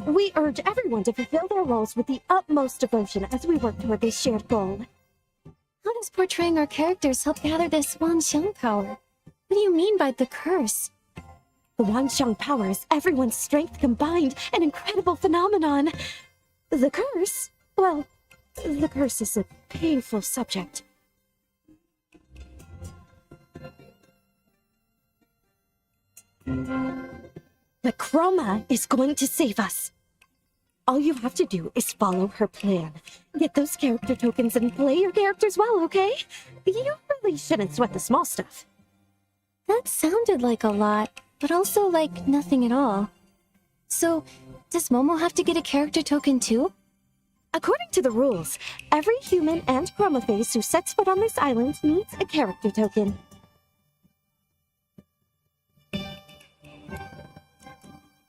We urge everyone to fulfill their roles with the utmost devotion as we work toward this shared goal. How does portraying our characters help gather this Wanxiang power? What do you mean by the curse? The Wanxiang power is everyone's strength combined, an incredible phenomenon. The curse? Well, the curse is a painful subject. But Chroma is going to save us. All you have to do is follow her plan. Get those character tokens and play your characters well, okay? You really shouldn't sweat the small stuff. That sounded like a lot, but also like nothing at all. So, does Momo have to get a character token too? According to the rules, every human and Chroma face who sets foot on this island needs a character token.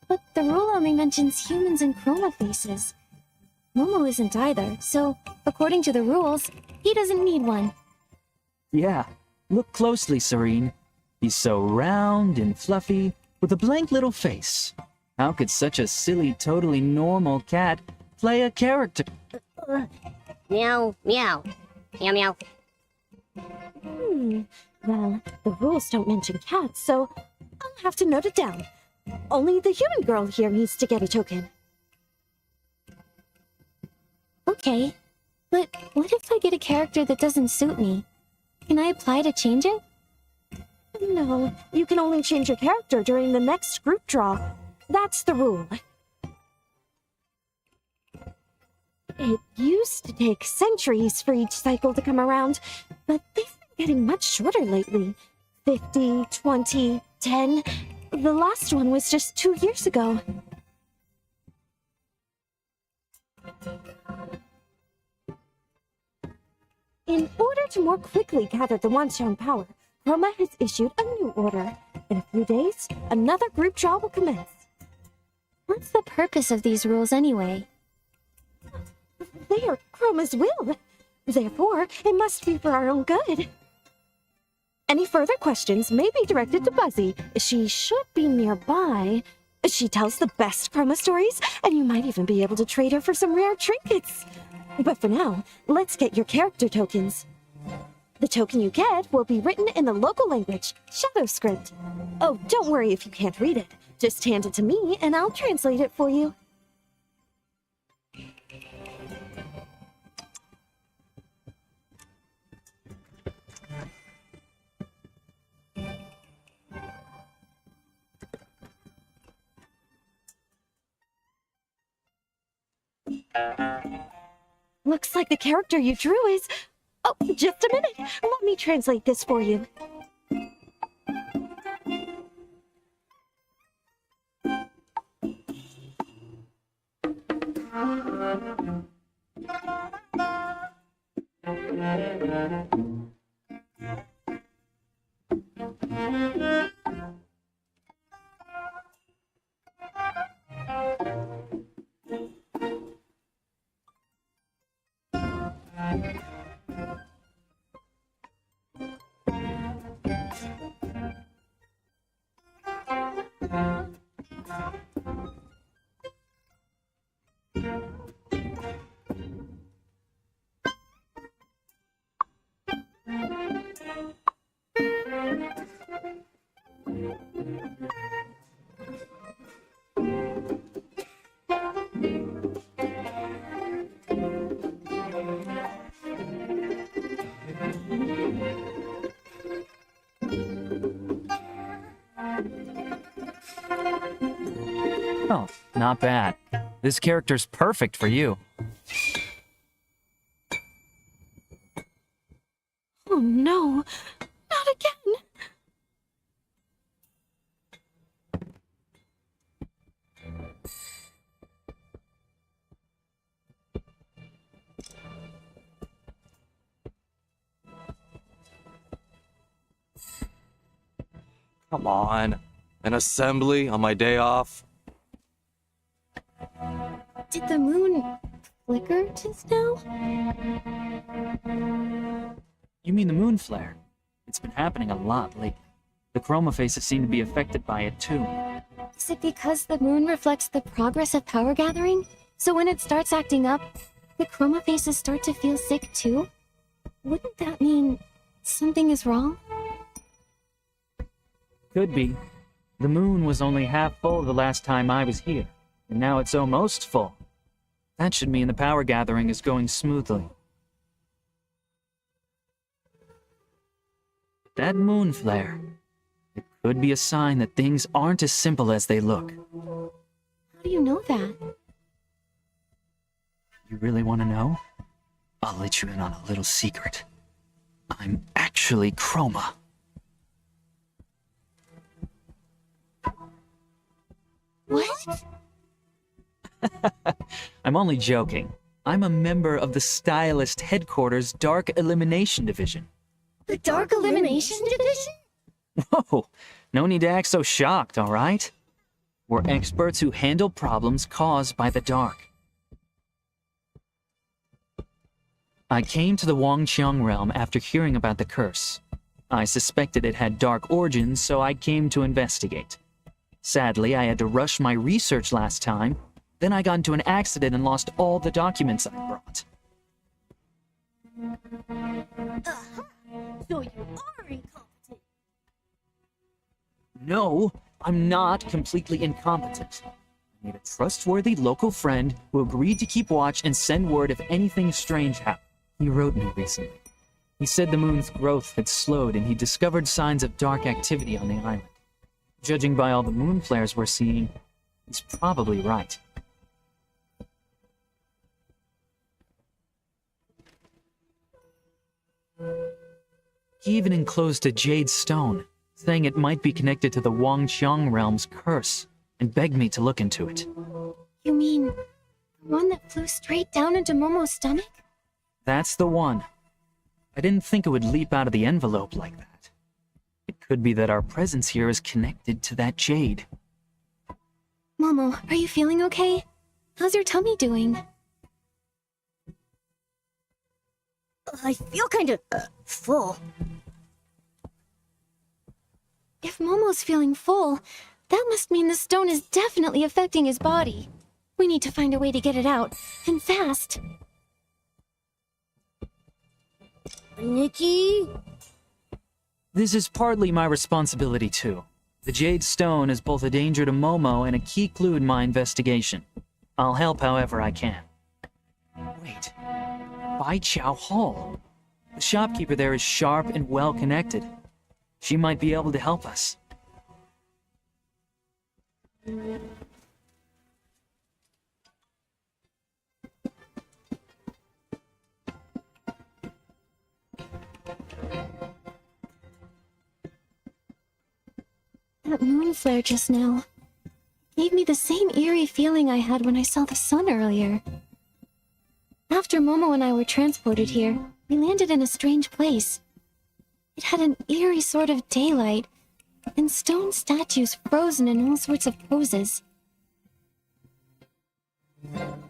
But the rule only mentions humans and Chroma faces. Momo isn't either, so according to the rules, he doesn't need one. Yeah, look closely, Serene. He's so round and fluffy, with a blank little face. How could such a silly, totally normal cat play a character? Meow, meow. Meow, meow. Well, the rules don't mention cats, so I'll have to note it down. Only the human girl here needs to get a token. Okay, but what if I get a character that doesn't suit me? Can I apply to change it? No, you can only change your character during the next group draw. That's the rule. It used to take centuries for each cycle to come around, but they've been getting much shorter lately. 50, 20, 10... The last one was just 2 years ago. In order to more quickly gather the Wanxiang power, Chroma has issued a new order. In a few days, another group draw will commence. What's the purpose of these rules anyway? They are Chroma's will. Therefore, it must be for our own good. Any further questions may be directed to Buzzy. She should be nearby. She tells the best Chroma stories, and you might even be able to trade her for some rare trinkets. But for now, let's get your character tokens. The token you get will be written in the local language, Shadow Script. Oh, don't worry if you can't read it. Just hand it to me, and I'll translate it for you. Looks like the character you drew is... Oh, just a minute. Let me translate this for you. Oh, not bad. This character's perfect for you. Oh no, not again. Come on. An assembly on my day off? Did the moon flicker just now? You mean the moon flare? It's been happening a lot lately. The chroma faces seem to be affected by it too. Is it because the moon reflects the progress of power gathering? So when it starts acting up, the chroma faces start to feel sick too? Wouldn't that mean something is wrong? Could be. The moon was only half full the last time I was here, and now it's almost full. That should mean the power gathering is going smoothly. That moon flare, it could be a sign that things aren't as simple as they look. How do you know that? You really want to know? I'll let you in on a little secret. I'm actually Chroma. What? I'm only joking. I'm a member of the Stylist Headquarters Dark Elimination Division. The Dark Elimination Division? Whoa, no need to act so shocked, all right? We're experts who handle problems caused by the dark. I came to the Wangqiang realm after hearing about the curse. I suspected it had dark origins, so I came to investigate. Sadly, I had to rush my research last time. Then I got into an accident and lost all the documents I brought. So you are incompetent. No, I'm not completely incompetent. I need a trustworthy local friend who agreed to keep watch and send word if anything strange happened. He wrote me recently. He said the moon's growth had slowed and he discovered signs of dark activity on the island. Judging by all the moon flares we're seeing, he's probably right. He even enclosed a jade stone, saying it might be connected to the Wangqiang realm's curse, and begged me to look into it. You mean the one that flew straight down into Momo's stomach? That's the one. I didn't think it would leap out of the envelope like that. It could be that our presence here is connected to that jade. Momo, are you feeling okay? How's your tummy doing? I feel kind of full. If Momo's feeling full, that must mean the stone is definitely affecting his body. We need to find a way to get it out, and fast. Nikki? This is partly my responsibility too. The jade stone is both a danger to Momo and a key clue in my investigation. I'll help however I can. Wait. Baiqiao Hall. The shopkeeper there is sharp and well connected. She might be able to help us. That moon flare just now gave me the same eerie feeling I had when I saw the sun earlier. After Momo and I were transported here, we landed in a strange place. It had an eerie sort of daylight, and stone statues frozen in all sorts of poses.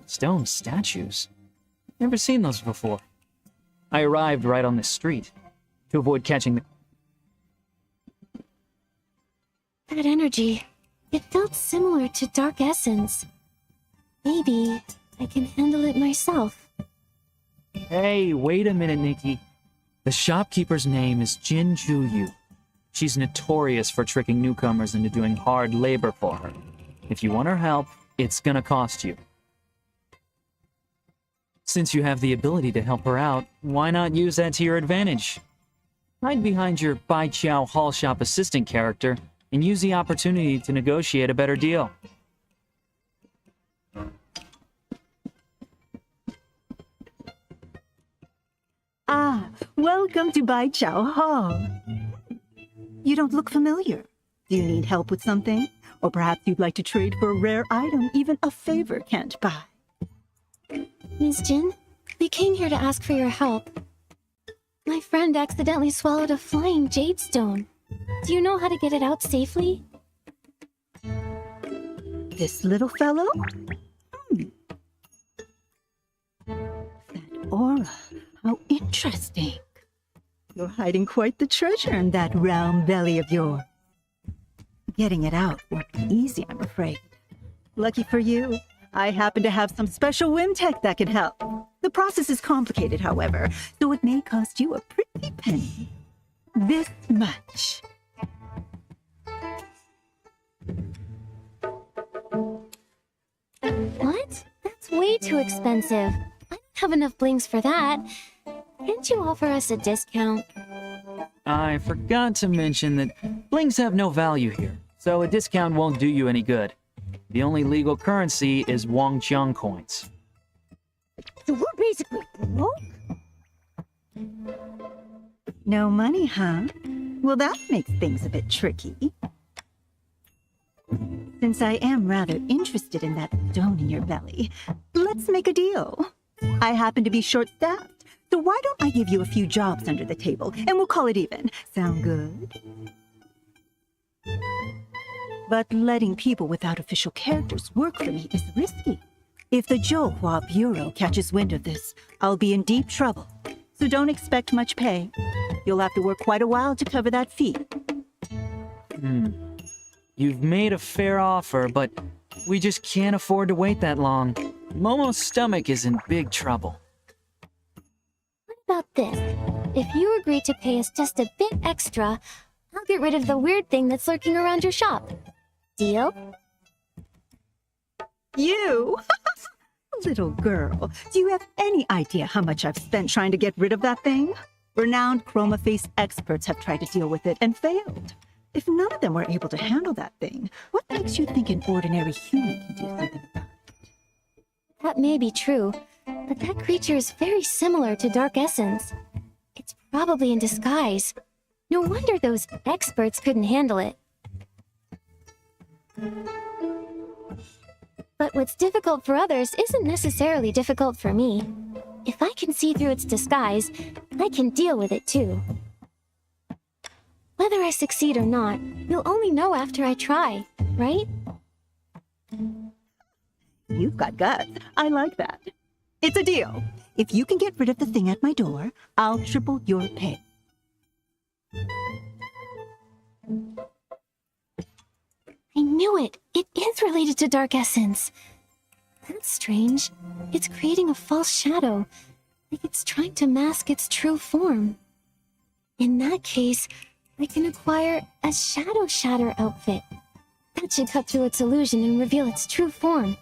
Stone statues? Never seen those before. I arrived right on this street to avoid catching the... That energy, it felt similar to dark essence. Maybe I can handle it myself. Hey, wait a minute, Nikki. The shopkeeper's name is Jin Ju-yu. She's notorious for tricking newcomers into doing hard labor for her. If you want her help, it's gonna cost you. Since you have the ability to help her out, why not use that to your advantage? Hide behind your Baiqiao Hall Shop assistant character and use the opportunity to negotiate a better deal. Ah, welcome to Bai Chao Hall. You don't look familiar. Do you need help with something? Or perhaps you'd like to trade for a rare item even a favor can't buy? Miss Jin, we came here to ask for your help. My friend accidentally swallowed a flying jade stone. Do you know how to get it out safely? This little fellow? That aura. How interesting. You're hiding quite the treasure in that round belly of yours. Getting it out won't be easy, I'm afraid. Lucky for you, I happen to have some special whim tech that can help. The process is complicated, however, so it may cost you a pretty penny. This much. What? That's way too expensive. I don't have enough blings for that. Can't you offer us a discount? I forgot to mention that blings have no value here, so a discount won't do you any good. The only legal currency is Wangqiang coins. So we're basically broke? No money, huh? Well, that makes things a bit tricky. Since I am rather interested in that stone in your belly, let's make a deal. I happen to be short-staffed, so why don't I give you a few jobs under the table, and we'll call it even. Sound good? But letting people without official characters work for me is risky. If the Zhouhua Bureau catches wind of this, I'll be in deep trouble. So don't expect much pay. You'll have to work quite a while to cover that fee. You've made a fair offer, but we just can't afford to wait that long. Momo's stomach is in big trouble. What about this? If you agree to pay us just a bit extra, I'll get rid of the weird thing that's lurking around your shop. Deal? You? Little girl, do you have any idea how much I've spent trying to get rid of that thing? Renowned chroma-face experts have tried to deal with it and failed. If none of them were able to handle that thing, what makes you think an ordinary human can do something about it? That may be true, but that creature is very similar to Dark Essence. It's probably in disguise. No wonder those experts couldn't handle it. But what's difficult for others isn't necessarily difficult for me. If I can see through its disguise, I can deal with it too. Whether I succeed or not, you'll only know after I try, right? You've got guts. I like that. It's a deal. If you can get rid of the thing at my door, I'll triple your pay. I knew it! It is related to Dark Essence. That's strange. It's creating a false shadow, like it's trying to mask its true form. In that case, I can acquire a Shadow Shatter outfit. That should cut through its illusion and reveal its true form.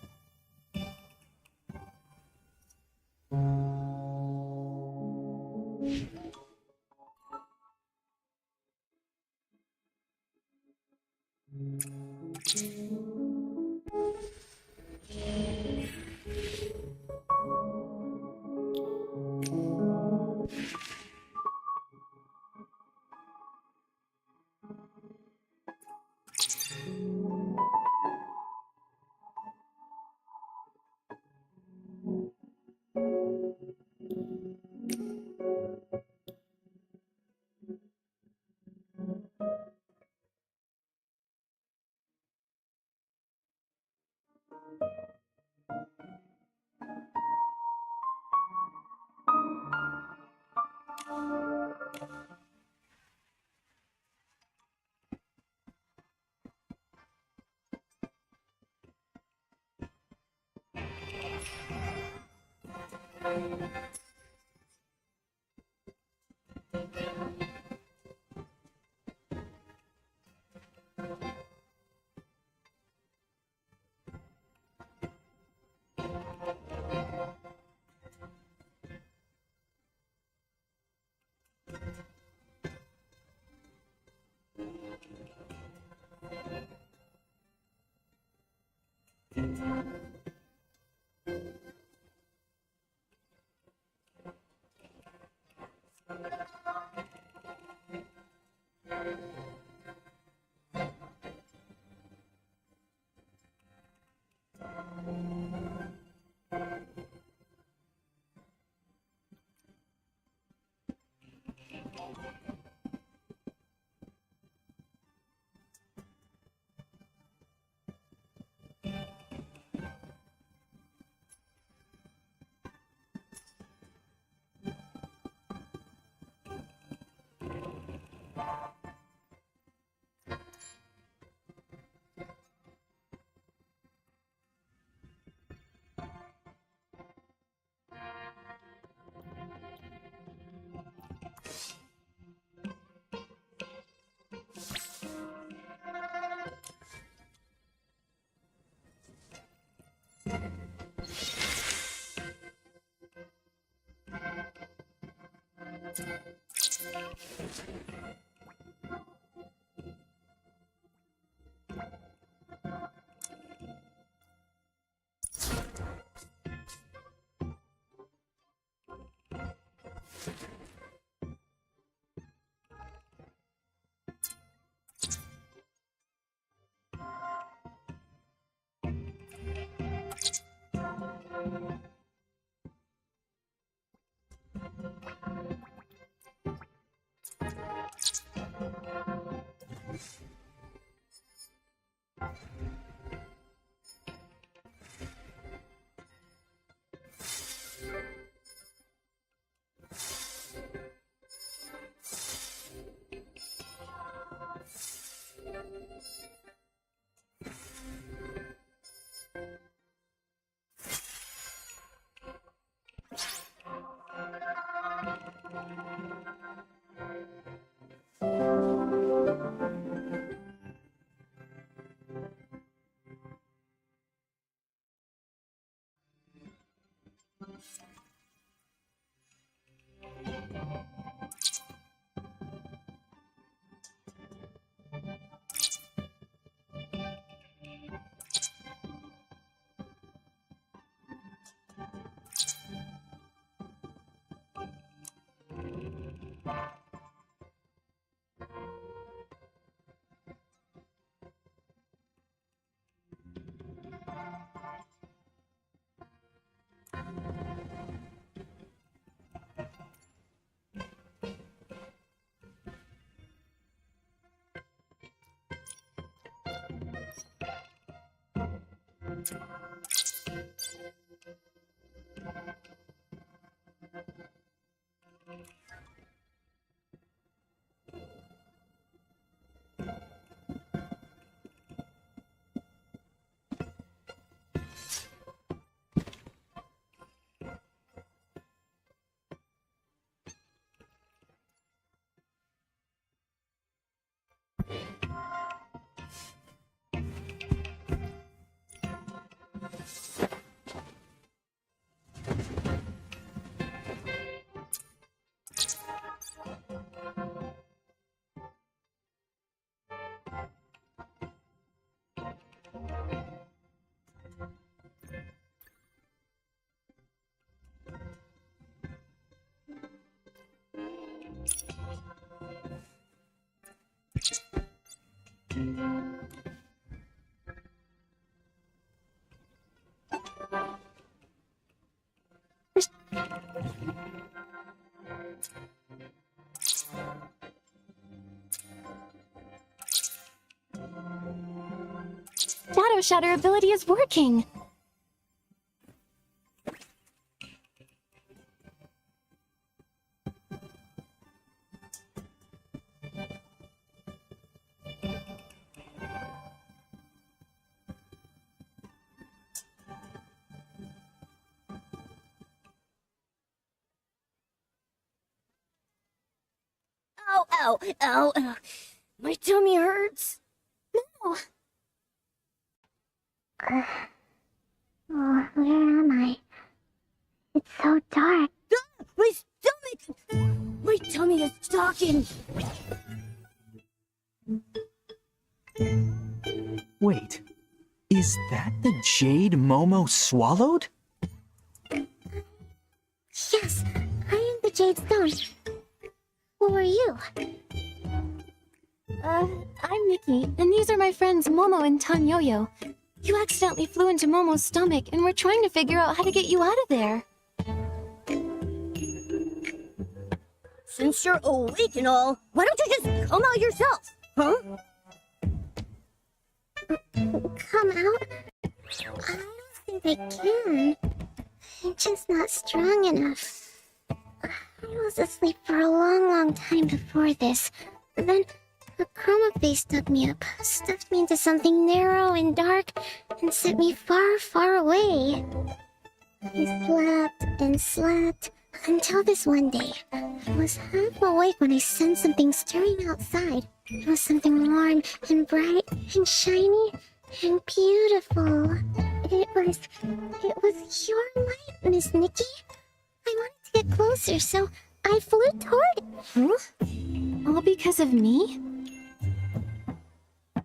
Shadow Shatter ability is working. Ow, ow, ow, ow. My tummy hurts. No. Oh, where am I? It's so dark. Ah, my stomach! My tummy is talking. Wait, Is that the jade Momo swallowed? Yes, I am the Jade Stone. Who are you? I'm Nikki, and these are my friends Momo and Tanyoyo. You accidentally flew into Momo's stomach, and we're trying to figure out how to get you out of there. Since you're awake and all, why don't you just come out yourself, huh? Come out? I don't think I can. I'm just not strong enough. I was asleep for a long time before this. Then a chroma face dug me up, stuffed me into something narrow and dark, and set me far away. I slept until this one day. I was half awake when I sensed something stirring outside. It was something warm and bright and shiny and beautiful. It was your light, Miss Nikki. I wanted to get closer, so I flew toward it. Huh? All because of me?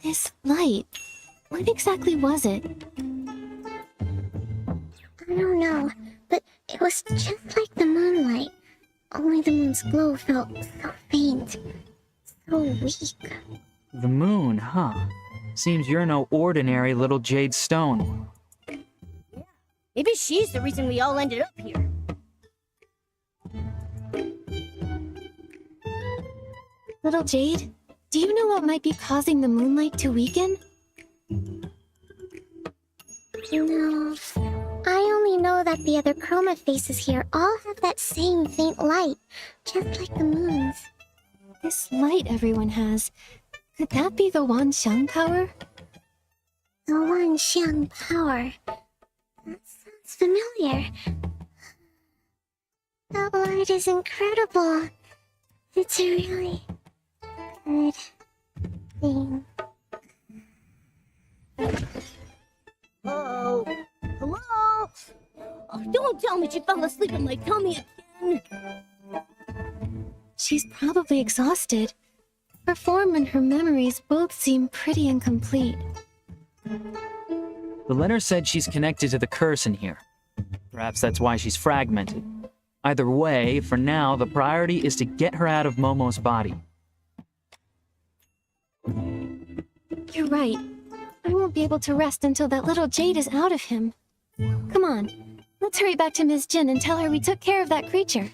This light, what exactly was it? I don't know, but it was just like the moonlight. Only the moon's glow felt so faint, so weak. The moon, huh? Seems you're no ordinary little jade stone. Maybe she's the reason we all ended up here. Little Jade, do you know what might be causing the moonlight to weaken? No, I only know that the other chroma faces here all have that same faint light, just like the moon's. This light everyone has, could that be the Wanxiang power? The Wanxiang power. That sounds familiar. That light is incredible. It's a really good thing. Oh, hello? Oh, don't tell me she fell asleep in my tummy again. She's probably exhausted. Her form and her memories both seem pretty incomplete. The letter said she's connected to the curse in here. Perhaps that's why she's fragmented. Either way, for now, the priority is to get her out of Momo's body. You're right. I won't be able to rest until that little Jade is out of him. Come on, let's hurry back to Ms. Jin and tell her we took care of that creature.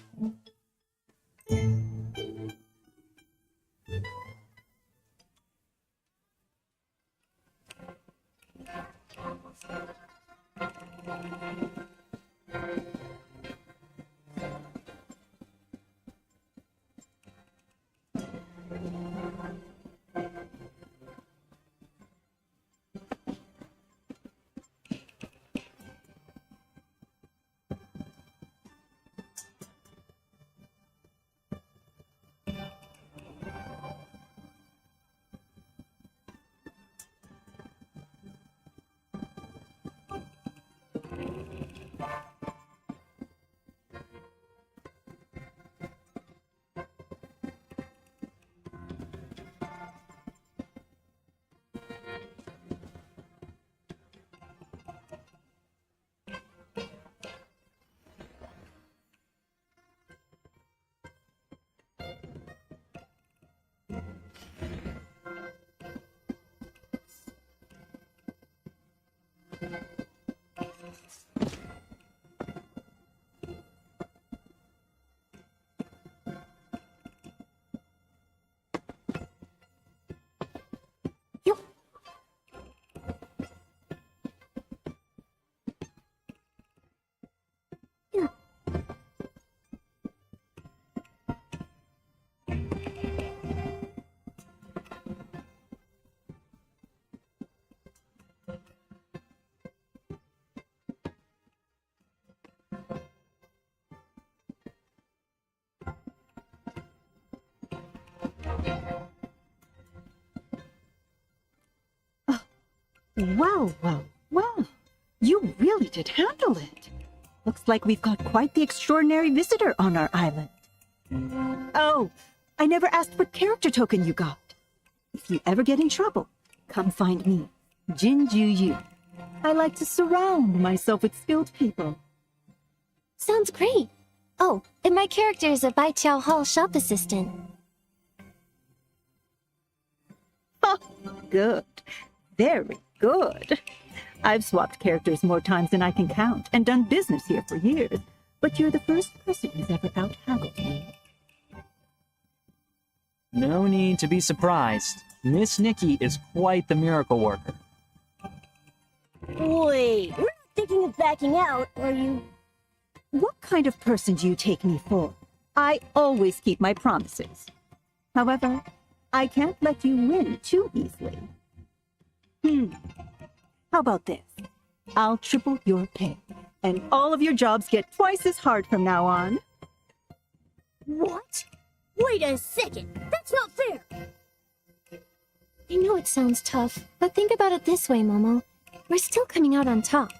Wow. You really did handle it. Looks like we've got quite the extraordinary visitor on our island. Oh, I never asked what character token you got. If you ever get in trouble, come find me, Jinju Yu, I like to surround myself with skilled people. Sounds great. Oh, and my character is a Bai Tiao Hall shop assistant. Oh, good. Very good. I've swapped characters more times than I can count and done business here for years, but you're the first person who's ever out-haggled me. No need to be surprised. Miss Nikki is quite the miracle worker. Wait, you're not thinking of backing out, are you? What kind of person do you take me for? I always keep my promises. However, I can't let you win too easily. How about this? I'll triple your pay, and all of your jobs get twice as hard from now on. What? Wait a second, that's not fair! I know it sounds tough, but think about it this way, Momo. We're still coming out on top.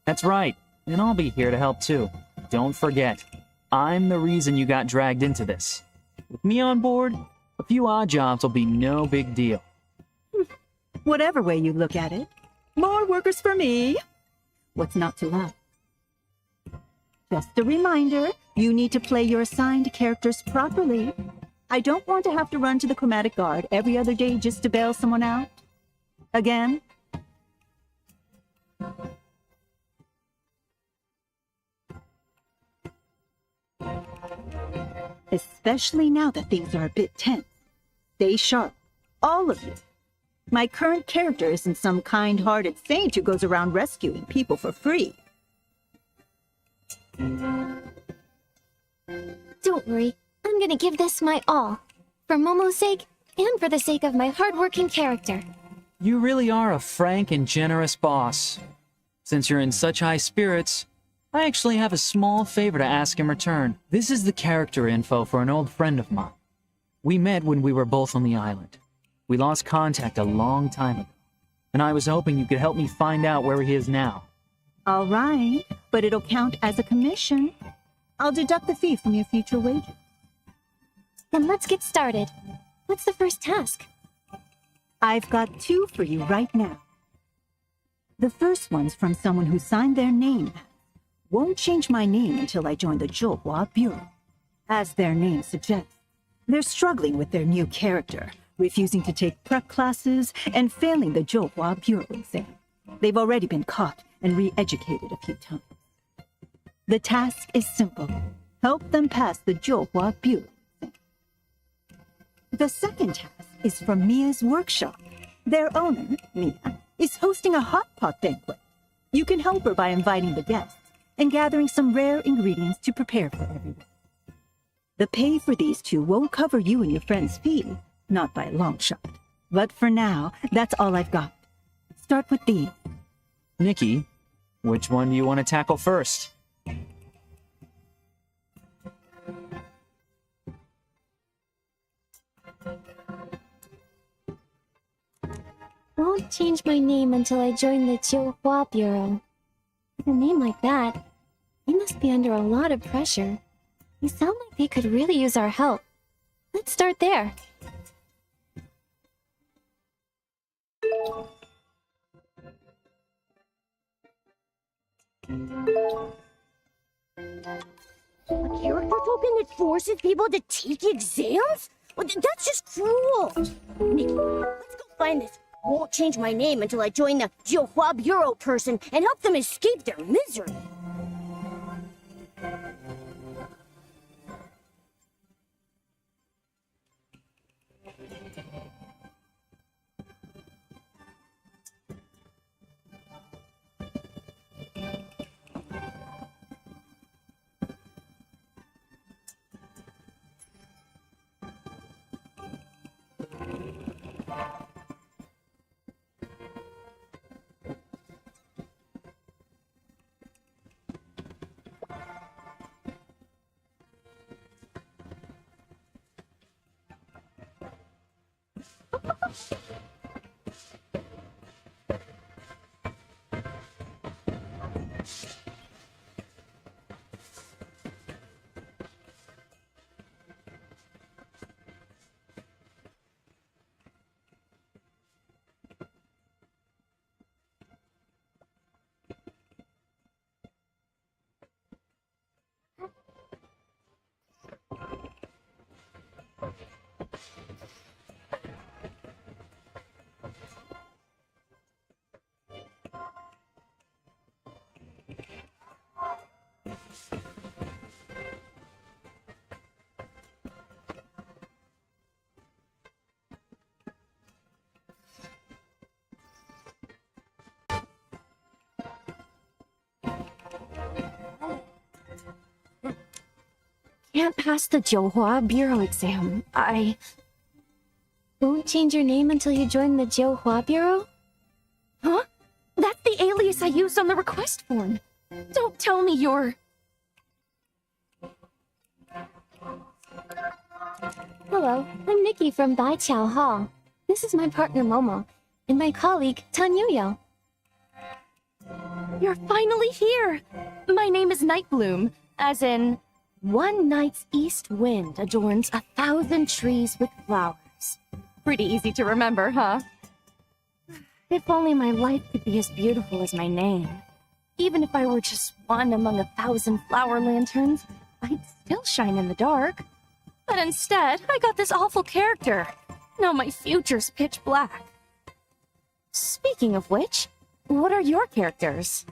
That's right, and I'll be here to help too. Don't forget, I'm the reason you got dragged into this. With me on board, a few odd jobs will be no big deal. Whatever way you look at it, more workers for me. What's not to love? Just a reminder, you need to play your assigned characters properly. I don't want to have to run to the chromatic guard every other day just to bail someone out. Again? Especially now that things are a bit tense. Stay sharp, all of you. My current character isn't some kind-hearted saint who goes around rescuing people for free. Don't worry, I'm gonna give this my all. For Momo's sake, and for the sake of my hardworking character. You really are a frank and generous boss. Since you're in such high spirits, I actually have a small favor to ask in return. This is the character info for an old friend of mine. We met when we were both on the island. We lost contact a long time ago, and I was hoping you could help me find out where he is now. All right, but it'll count as a commission. I'll deduct the fee from your future wages. Then let's get started. What's the first task? I've got two for you right now. The first one's from someone who signed their name. Won't change my name until I join the Zhouhua Bureau. As their name suggests, they're struggling with their new character, refusing to take prep classes and failing the Zhouhua Bureau exam. They've already been caught and re-educated a few times. The task is simple. Help them pass the Zhouhua Bureau exam. The second task is from Mia's workshop. Their owner, Mia, is hosting a hot pot banquet. You can help her by inviting the guests and gathering some rare ingredients to prepare for everyone. The pay for these two won't cover you and your friend's fee, not by a long shot. But for now, that's all I've got. Start with these. Nikki, which one do you want to tackle first? Won't change my name until I join the Zhouhua Bureau. With a name like that, they must be under a lot of pressure. They sound like they could really use our help. Let's start there. A character token that forces people to take exams? Well, that's just cruel! Nikki, let's go find this won't change my name until I join the Zhouhua Bureau person and help them escape their misery. Can't pass the Johua Bureau exam. I won't change your name until you join the Johua Bureau? Huh? That's the alias I used on the request form. Don't tell me you're... Hello, I'm Nikki from Bai Chao Hall. This is my partner Momo, and my colleague Tan Yuyo. You're finally here! My name is Nightbloom, as in... One night's east wind adorns 1,000 trees with flowers. Pretty easy to remember, huh? If only my life could be as beautiful as my name. Even if I were just one among 1,000 flower lanterns, I'd still shine in the dark. But instead, I got this awful character. Now my future's pitch black. Speaking of which, what are your characters?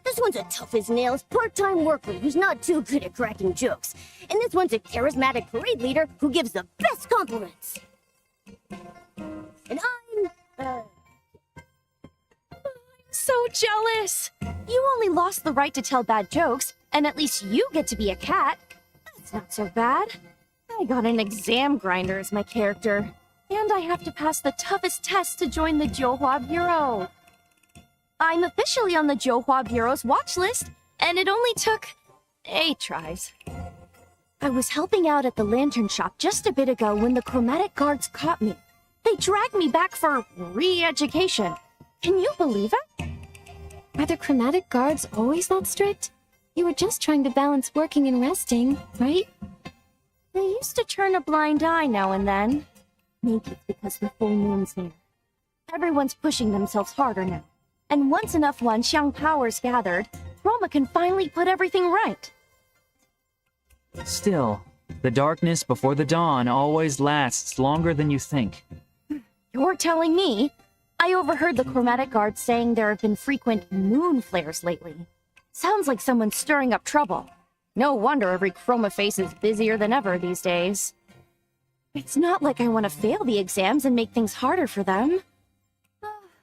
This one's a tough as nails part-time worker who's not too good at cracking jokes. And this one's a charismatic parade leader who gives the best compliments. And I'm, So jealous! You only lost the right to tell bad jokes, and at least you get to be a cat. That's not so bad. I got an exam grinder as my character, and I have to pass the toughest test to join the Johua Bureau. I'm officially on the Johua Bureau's watch list, and it only took 8 tries. I was helping out at the lantern shop just a bit ago when the chromatic guards caught me. They dragged me back for re-education. Can you believe it? Are the chromatic guards always that strict? You were just trying to balance working and resting, right? They used to turn a blind eye now and then. Maybe it's because the full moon's near. Everyone's pushing themselves harder now. And once enough Wanxiang powers gathered, Roma can finally put everything right. Still, the darkness before the dawn always lasts longer than you think. You're telling me? I overheard the chromatic guards saying there have been frequent moon flares lately. Sounds like someone's stirring up trouble. No wonder every chroma face is busier than ever these days. It's not like I want to fail the exams and make things harder for them.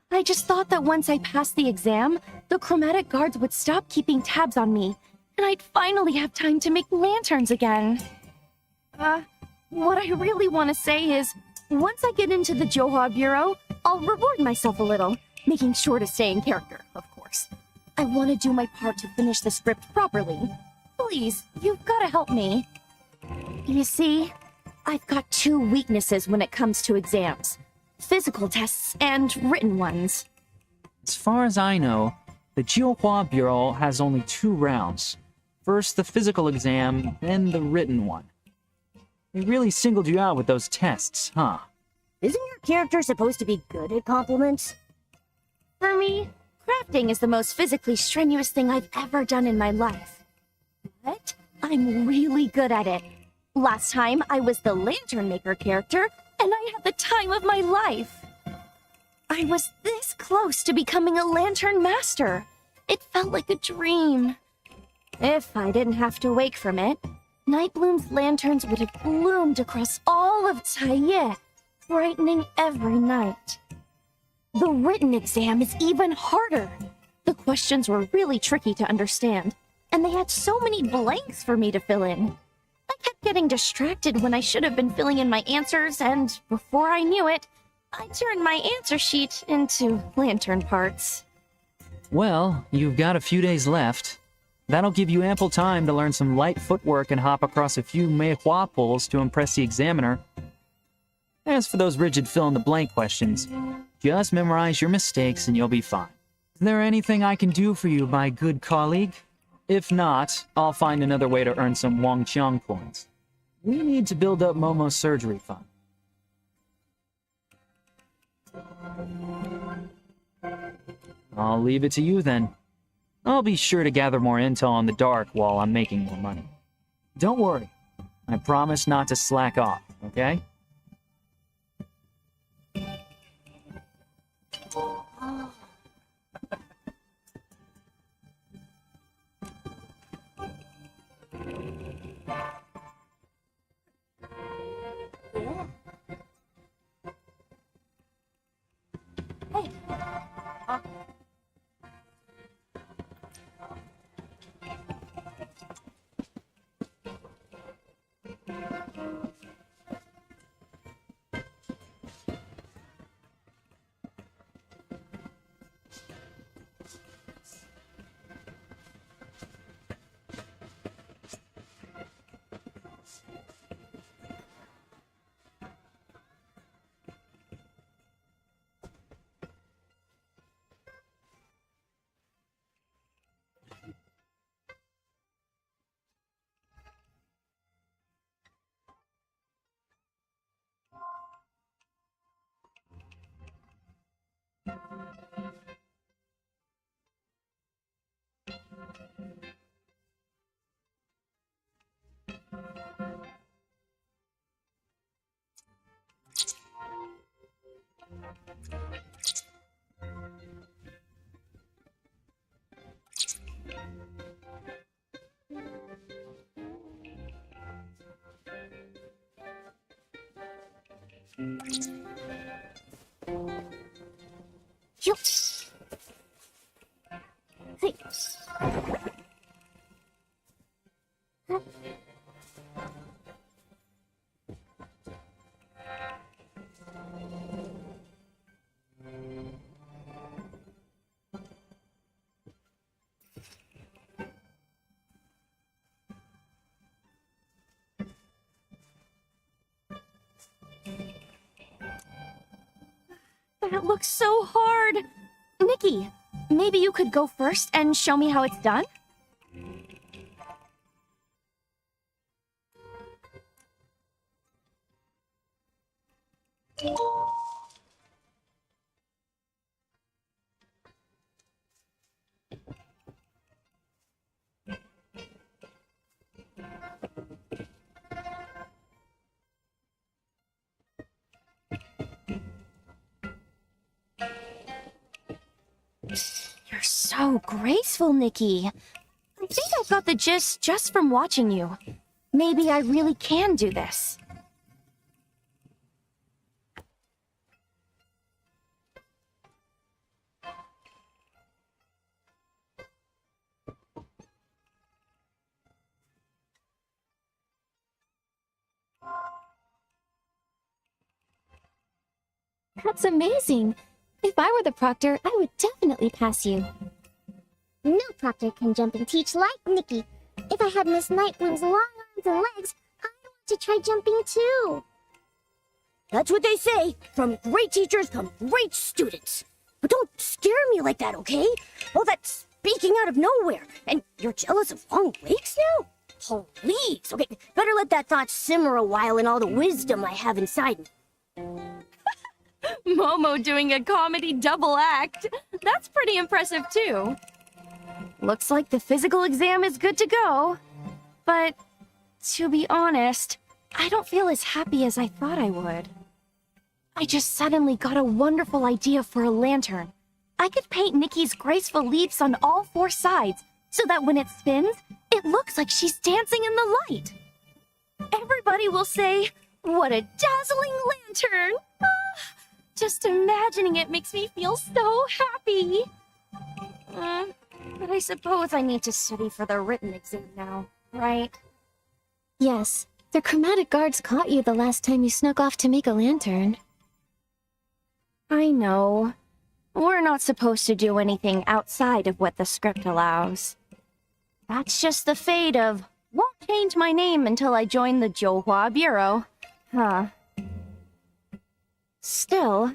I just thought that once I passed the exam, the chromatic guards would stop keeping tabs on me, and I'd finally have time to make lanterns again. What I really want to say is, once I get into the Johua Bureau, I'll reward myself a little, making sure to stay in character, of course. I want to do my part to finish the script properly. Please, you've got to help me. You see, I've got 2 weaknesses when it comes to exams. Physical tests and written ones. As far as I know, the Johua Bureau has only 2 rounds. First the physical exam, then the written one. They really singled you out with those tests, huh? isn't your character supposed to be good at compliments? For me, crafting is the most physically strenuous thing I've ever done in my life. But I'm really good at it. Last time, I was the lantern maker character, and I had the time of my life. I was this close to becoming a lantern master. It felt like a dream. If I didn't have to wake from it, Nightbloom's lanterns would have bloomed across all of Taiye, brightening every night. The written exam is even harder. The questions were really tricky to understand, and they had so many blanks for me to fill in. I kept getting distracted when I should have been filling in my answers, and before I knew it, I turned my answer sheet into lantern parts. Well, you've got a few days left. That'll give you ample time to learn some light footwork and hop across a few meihua pulls to impress the examiner. As for those rigid fill-in-the-blank questions, just memorize your mistakes and you'll be fine. Is there anything I can do for you, my good colleague? If not, I'll find another way to earn some Wangqiang points. We need to build up Momo's surgery fund. I'll leave it to you then. I'll be sure to gather more intel on the dark while I'm making more money. Don't worry. I promise not to slack off, okay? You. Hey. That looks so hard. Nikki, maybe you could go first and show me how it's done? You're so graceful, Nikki. I think I got the gist just from watching you. Maybe I really can do this. That's amazing. If I were the proctor, I would definitely pass you. No proctor can jump and teach like Nikki. If I had Miss Nightbloom's long arms and legs, I want to try jumping too. That's what they say. From great teachers come great students. But don't scare me like that, okay? All that speaking out of nowhere. And you're jealous of long legs now? Please. Okay, better let that thought simmer a while in all the wisdom I have inside me. Momo doing a comedy double act. That's pretty impressive too. Looks like the physical exam is good to go. But to be honest, I don't feel as happy as I thought I would. I just suddenly got a wonderful idea for a lantern. I could paint Nikki's graceful leaps on all four sides so that when it spins, it looks like she's dancing in the light. Everybody will say, "What a dazzling lantern!" Just imagining it makes me feel so happy. But I suppose I need to study for the written exam now, right? Yes, the chromatic guards caught you the last time you snuck off to make a lantern. I know. We're not supposed to do anything outside of what the script allows. That's just the fate of, won't change my name until I join the Johua Bureau. Huh. Still,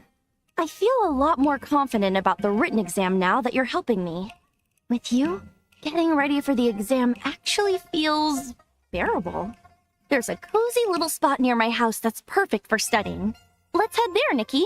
I feel a lot more confident about the written exam now that you're helping me. With you, getting ready for the exam actually feels bearable. There's a cozy little spot near my house that's perfect for studying. Let's head there, Nikki.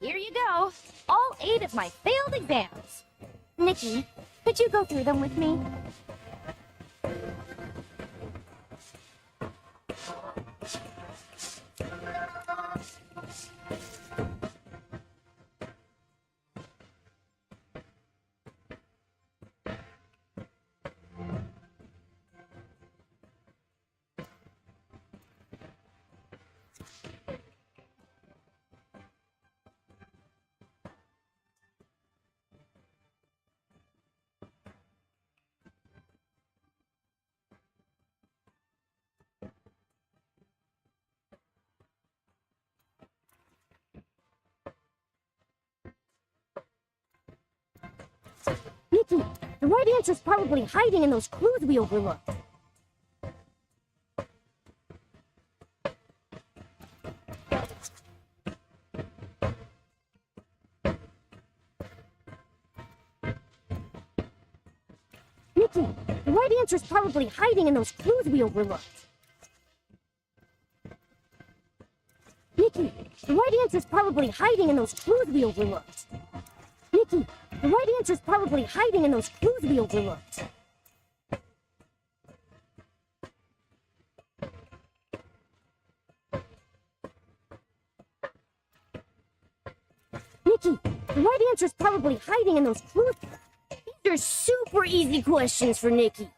Here you go. All 8 of my failed exams. Nikki, could you go through them with me? Nikki, the right answer's probably hiding in those clues we overlooked. Nikki, the right answer's probably hiding in those clues we overlooked. Nikki, the right answer's probably hiding in those clues we overlooked. Nikki, the right answer's probably hiding in those clues we overlooked. Nikki, the right answer's probably hiding in those clues. These are super easy questions for Nikki.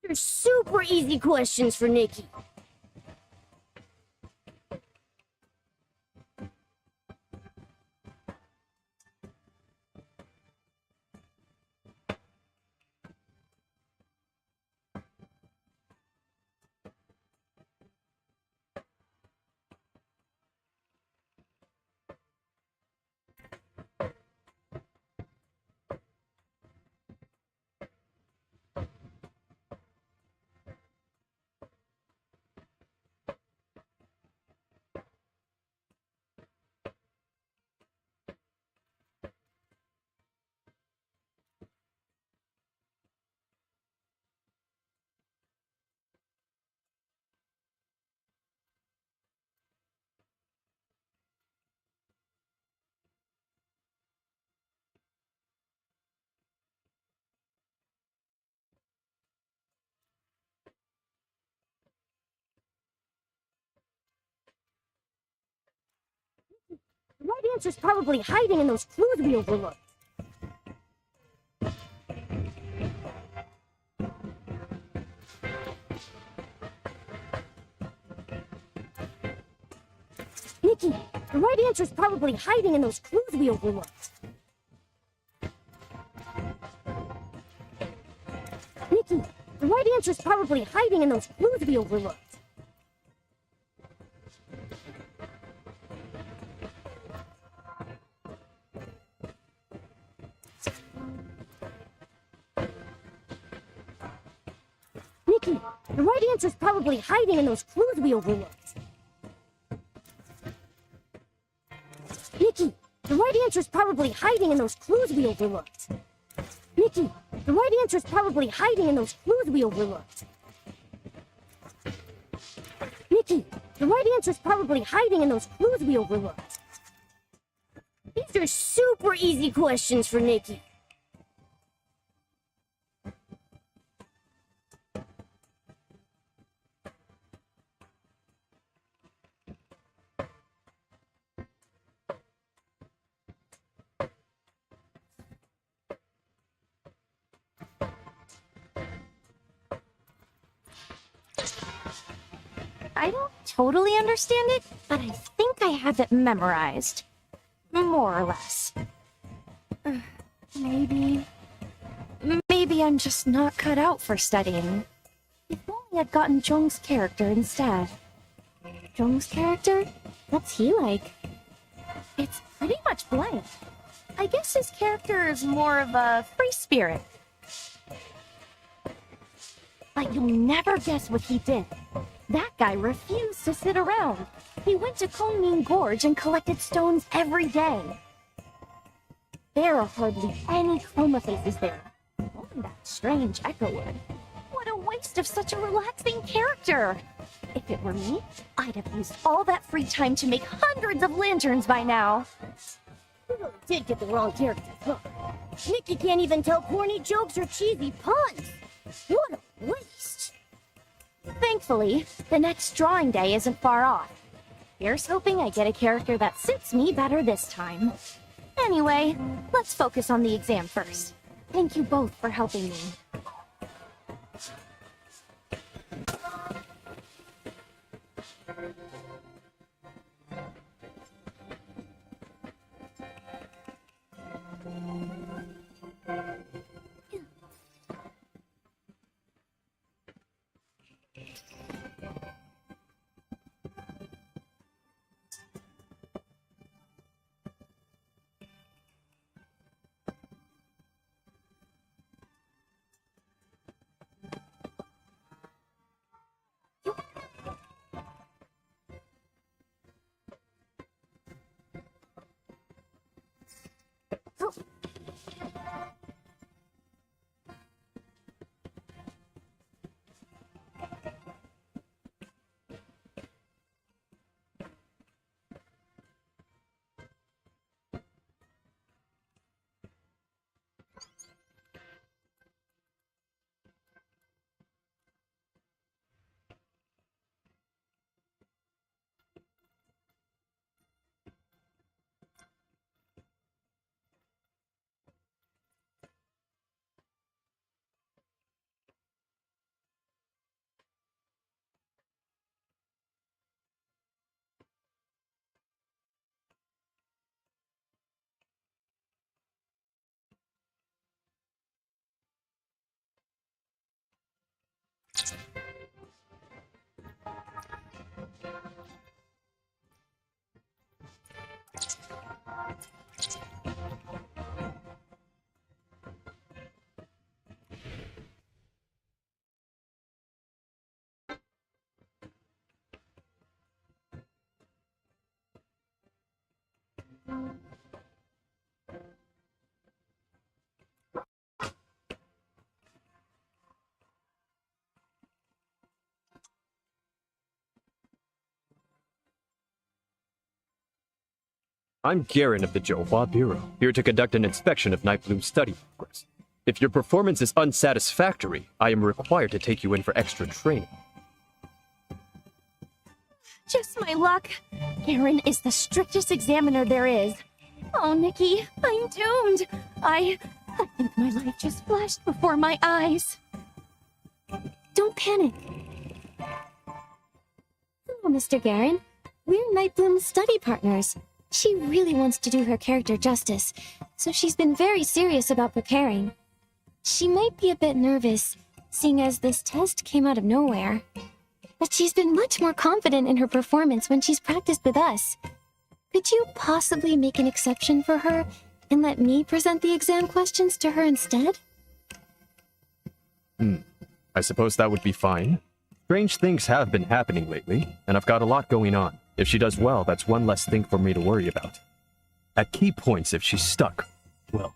They're super easy questions for Nikki. The right answer's probably hiding in those clues we overlooked. Nikki, the right answer's probably hiding in those clues we overlooked. Nikki, the right answer's probably hiding in those clues we overlooked. Nikki, the right answer's probably hiding in those clues we overlooked. Nikki, the right answer's probably hiding in those clues we overlooked. Nikki, the right answer's probably hiding in those clues we overlooked. Nikki, the right answer's probably hiding in those clues we overlooked. These are super easy questions for Nikki. I don't totally understand it, but I think I have it memorized. More or less. Maybe I'm just not cut out for studying. If only I'd gotten Jung's character instead. Jung's character? What's he like? It's pretty much blank. I guess his character is more of a free spirit. But you'll never guess what he did. That guy refused to sit around. He went to Kongming Gorge and collected stones every day. There are hardly any chroma faces there. Only that strange echo wood. What a waste of such a relaxing character! If it were me, I'd have used all that free time to make hundreds of lanterns by now. You really did get the wrong character, huh? Nikki can't even tell corny jokes or cheesy puns. What a waste! Thankfully, the next drawing day isn't far off. Here's hoping I get a character that suits me better this time. Anyway, let's focus on the exam first. Thank you both for helping me. I'm Garen of the Johua Bureau, here to conduct an inspection of Nightbloom's study progress. If your performance is unsatisfactory, I am required to take you in for extra training. Just my luck. Garen is the strictest examiner there is. Oh, Nikki, I'm doomed. I think my life just flashed before my eyes. Don't panic. Hello, Mr. Garen. We're Nightbloom's study partners. She really wants to do her character justice, so she's been very serious about preparing. She might be a bit nervous, seeing as this test came out of nowhere. But she's been much more confident in her performance when she's practiced with us. Could you possibly make an exception for her and let me present the exam questions to her instead? I I suppose that would be fine. Strange things have been happening lately, and I've got a lot going on. If she does well, that's one less thing for me to worry about. At key points, if she's stuck, well,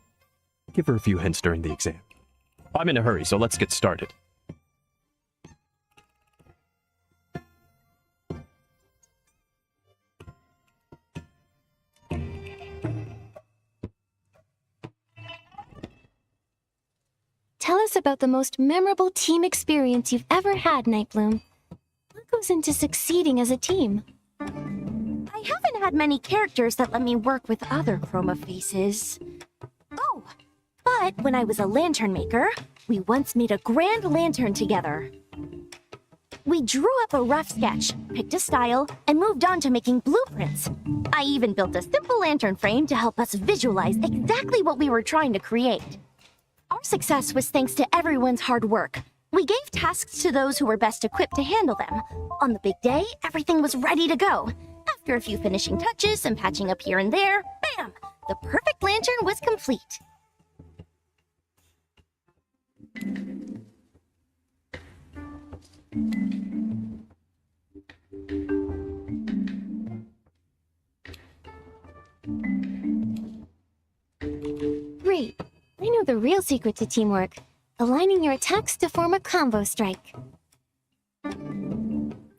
give her a few hints during the exam. I'm in a hurry, so let's get started. Tell us about the most memorable team experience you've ever had, Nightbloom. What goes into succeeding as a team? I haven't had many characters that let me work with other chroma faces. Oh, but when I was a lantern maker, we once made a grand lantern together. We drew up a rough sketch, picked a style, and moved on to making blueprints. I even built a simple lantern frame to help us visualize exactly what we were trying to create. Our success was thanks to everyone's hard work. We gave tasks to those who were best equipped to handle them. On the big day, everything was ready to go. After a few finishing touches and patching up here and there, bam! The perfect lantern was complete. Great. I know the real secret to teamwork. Aligning your attacks to form a combo strike.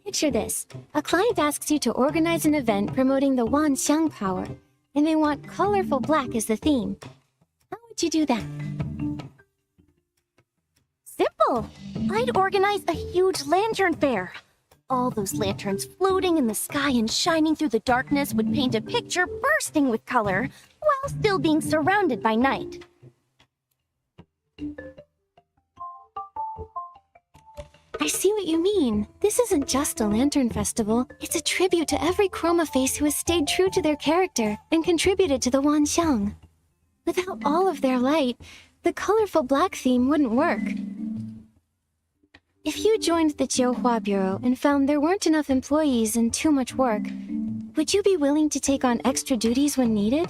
Picture this. A client asks you to organize an event promoting the Wanxiang power, and they want colorful black as the theme. How would you do that? Simple. I'd organize a huge lantern fair. All those lanterns floating in the sky and shining through the darkness would paint a picture bursting with color, while still being surrounded by night. I see what you mean. This isn't just a lantern festival. It's a tribute to every chroma face who has stayed true to their character and contributed to the Wanxiang. Without all of their light, the colorful black theme wouldn't work. If you joined the Jiuhua Bureau and found there weren't enough employees and too much work, would you be willing to take on extra duties when needed?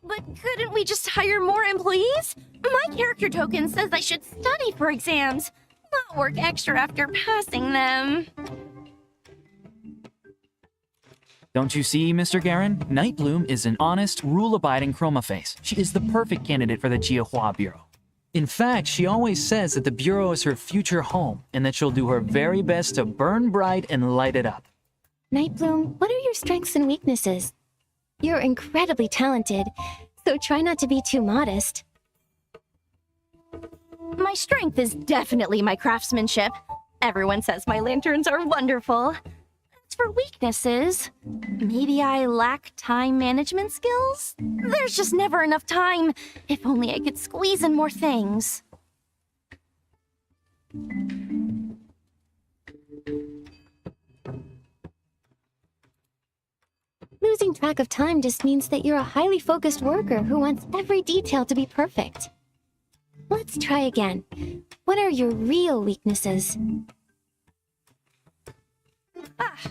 But couldn't we just hire more employees? My character token says I should study for exams, not work extra after passing them. Don't you see, Mr. Garen? Nightbloom is an honest, rule-abiding chroma face. She is the perfect candidate for the Jiuhua Bureau. In fact, she always says that the Bureau is her future home, and that she'll do her very best to burn bright and light it up. Nightbloom, what are your strengths and weaknesses? You're incredibly talented, so try not to be too modest. My strength is definitely my craftsmanship. Everyone says my lanterns are wonderful. As for weaknesses, maybe I lack time management skills? There's just never enough time. If only I could squeeze in more things. Losing track of time just means that you're a highly focused worker who wants every detail to be perfect. Let's try again. What are your real weaknesses?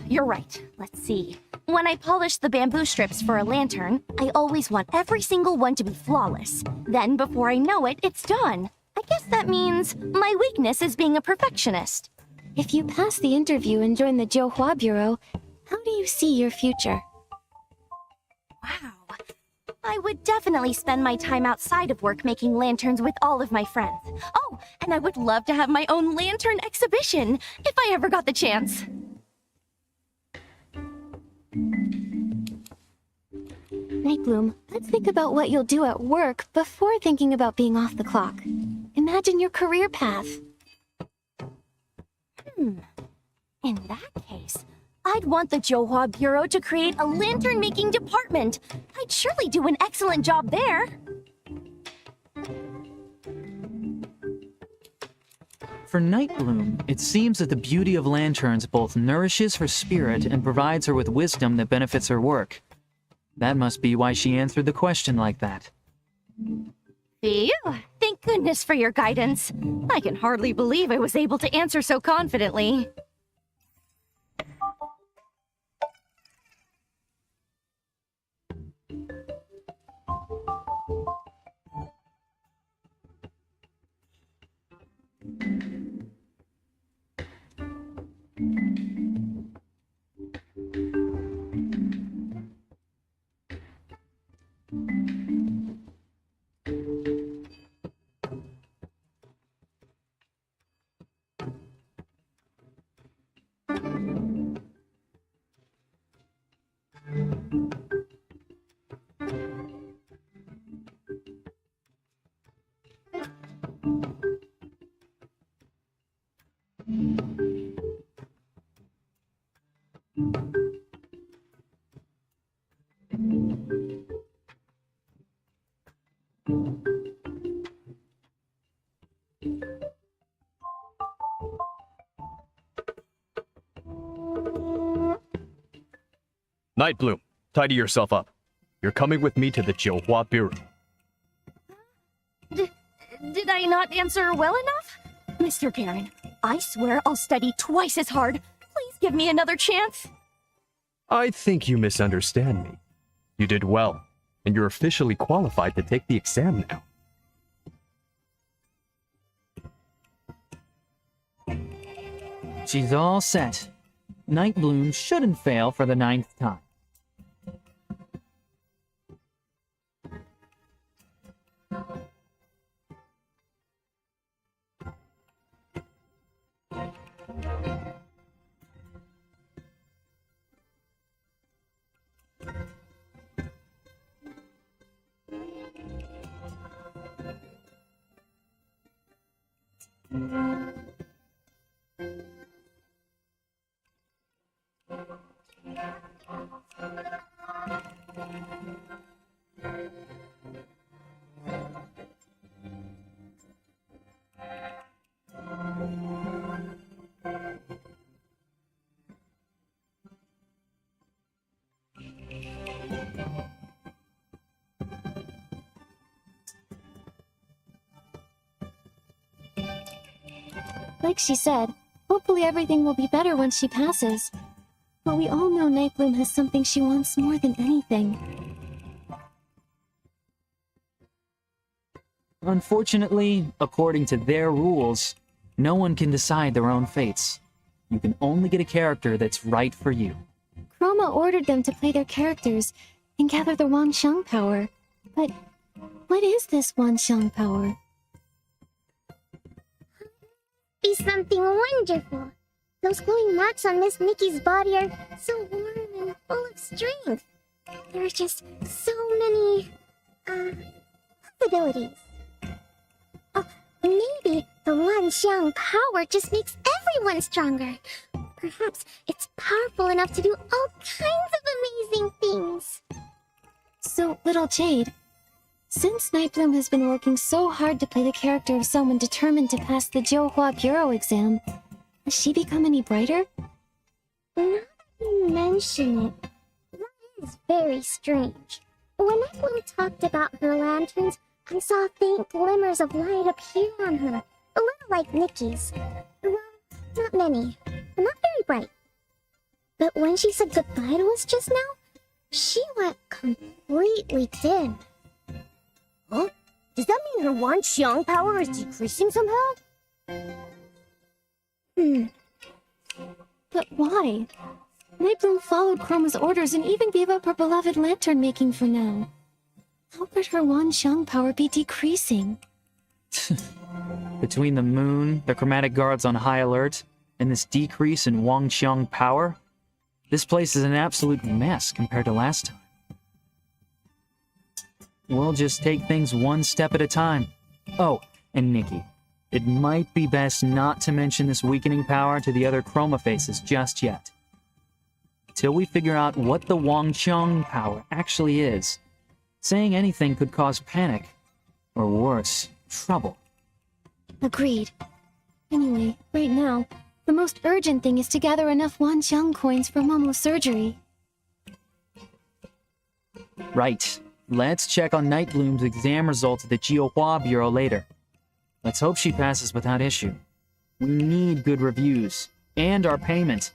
You're right. Let's see. When I polish the bamboo strips for a lantern, I always want every single one to be flawless. Then, before I know it, it's done. I guess that means my weakness is being a perfectionist. If you pass the interview and join the Jiuhua Bureau, how do you see your future? Wow. I would definitely spend my time outside of work making lanterns with all of my friends. Oh, and I would love to have my own lantern exhibition, if I ever got the chance. Nightbloom, let's think about what you'll do at work before thinking about being off the clock. Imagine your career path. In that case, I'd want the Jiuhua Bureau to create a lantern-making department. I'd surely do an excellent job there. For Nightbloom, it seems that the beauty of lanterns both nourishes her spirit and provides her with wisdom that benefits her work. That must be why she answered the question like that. Phew, thank goodness for your guidance. I can hardly believe I was able to answer so confidently. Nightbloom, tidy yourself up. You're coming with me to the Jiuhua Bureau. Did I not answer well enough? Mr. Garen, I swear I'll study twice as hard. Please give me another chance. I think you misunderstand me. You did well, and you're officially qualified to take the exam now. She's all set. Nightbloom shouldn't fail for the 9th time. Like she said, hopefully everything will be better once she passes. But we all know Nightbloom has something she wants more than anything. Unfortunately, according to their rules, no one can decide their own fates. You can only get a character that's right for you. Chroma ordered them to play their characters and gather the Wanxiang power. But what is this Wanxiang power? Be something wonderful. Those glowing marks on Miss Nikki's body are so warm and full of strength. There are just so many, possibilities. Oh, maybe the Wanxiang power just makes everyone stronger. Perhaps it's powerful enough to do all kinds of amazing things. So, little Jade, since Nightbloom has been working so hard to play the character of someone determined to pass the Jiuhua Bureau exam, has she become any brighter? Now that you mention it, that is very strange. When Nightbloom talked about her lanterns, I saw faint glimmers of light appear on her, a little like Nikki's. Well, not many, but not very bright. But when she said goodbye to us just now, she went completely dim. Huh? Does that mean her Wanxiang power is decreasing somehow? But why? Nightbloom followed Chroma's orders and even gave up her beloved lantern making for now. How could her Wanxiang power be decreasing? Between the moon, the chromatic guards on high alert, and this decrease in Wanxiang power, this place is an absolute mess compared to last time. We'll just take things one step at a time. Oh, and Nikki, it might be best not to mention this weakening power to the other Chroma faces just yet. Till we figure out what the Wanxiang power actually is, saying anything could cause panic, or worse, trouble. Agreed. Anyway, right now, the most urgent thing is to gather enough Wanxiang coins for Momo's surgery. Right. Let's check on Nightbloom's exam results at the Jiuhua Bureau later. Let's hope she passes without issue. We need good reviews, and our payment.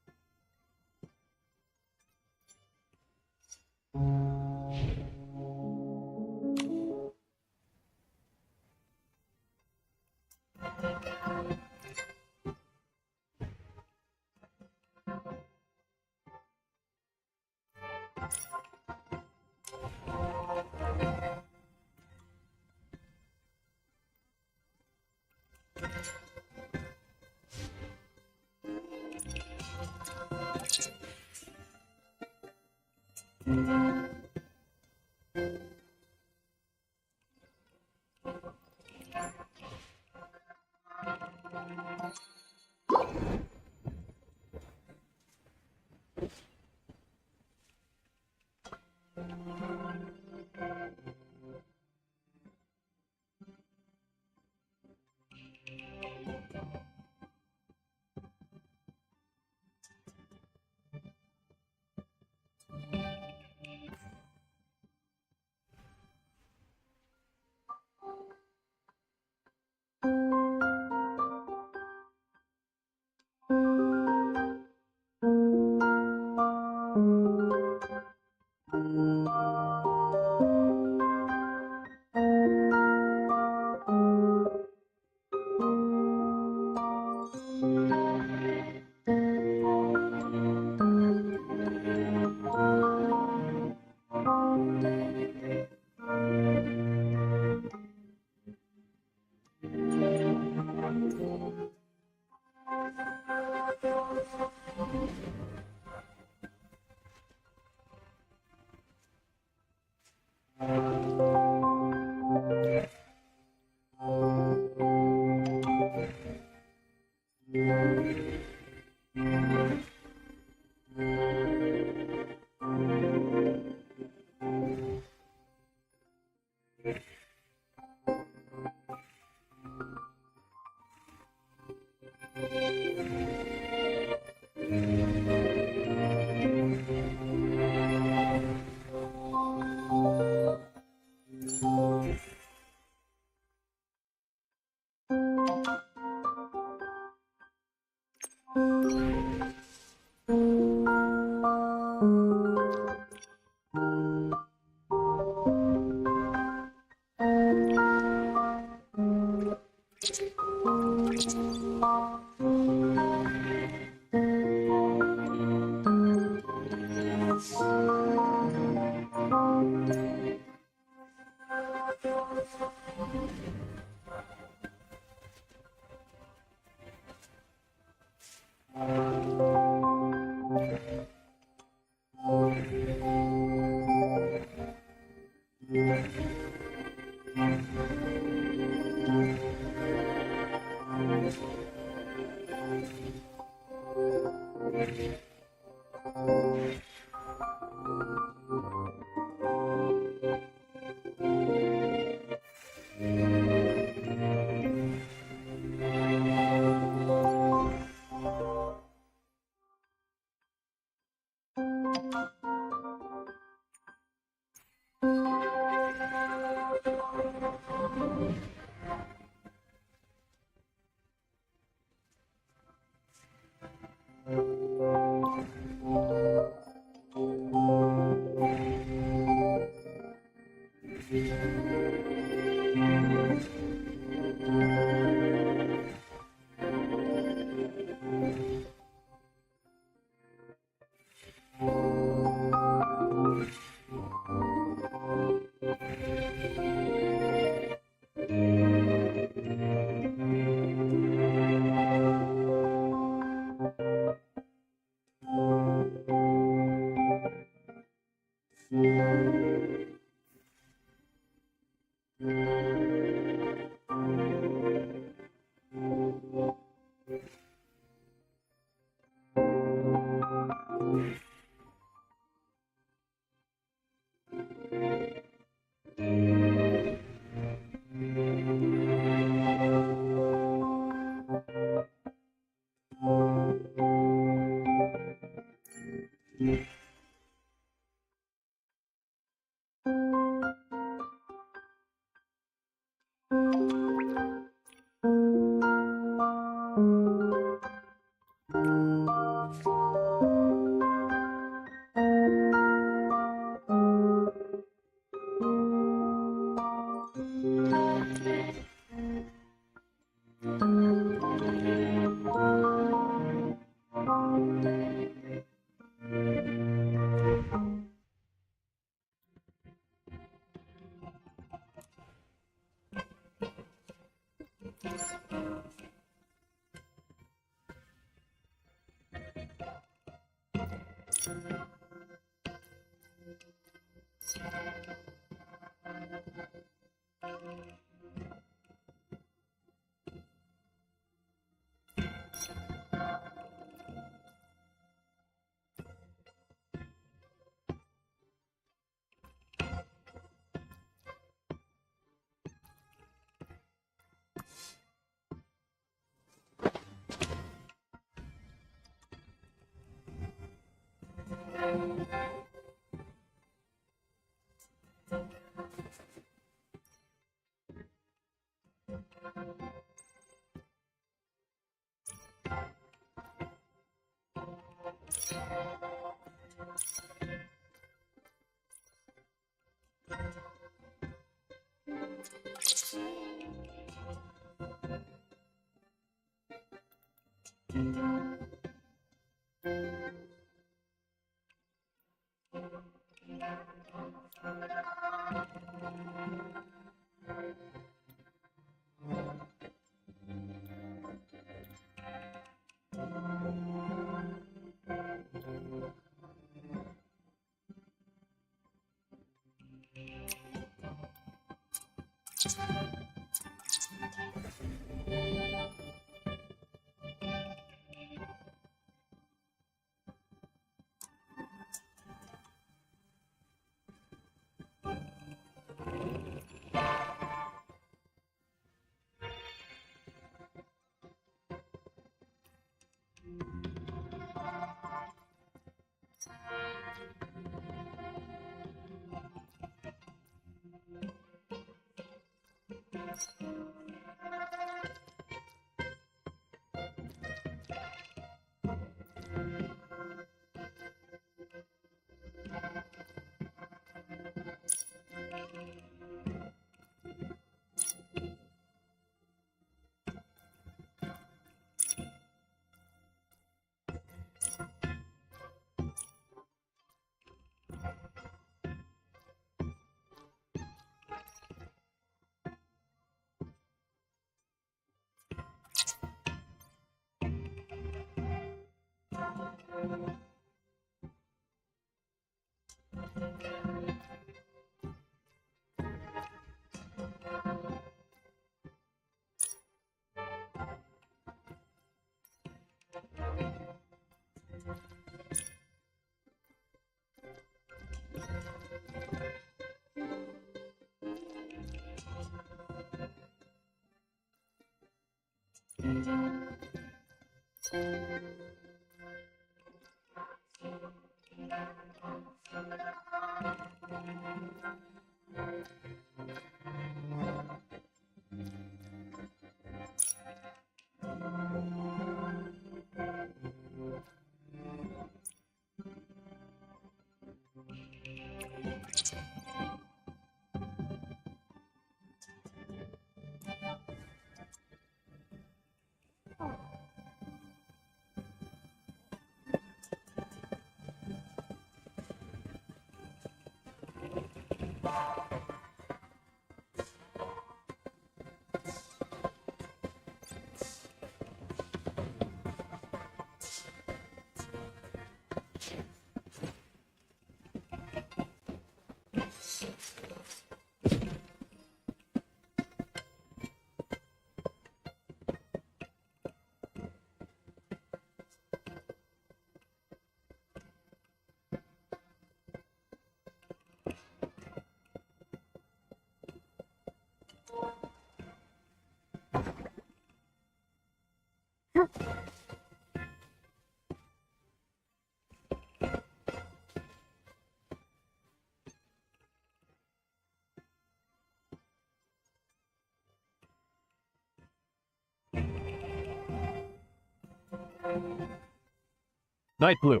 Night Blue,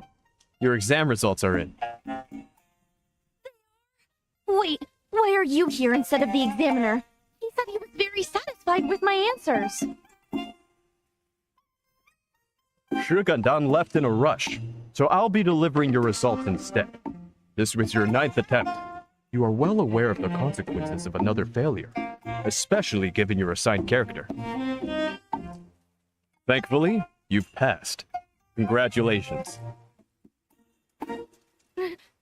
your exam results are in. Wait, why are you here instead of the examiner? He said he was very satisfied with my answers. Shugandan left in a rush, so I'll be delivering your results instead. This was your 9th attempt. You are well aware of the consequences of another failure, especially given your assigned character. Thankfully, you've passed. Congratulations.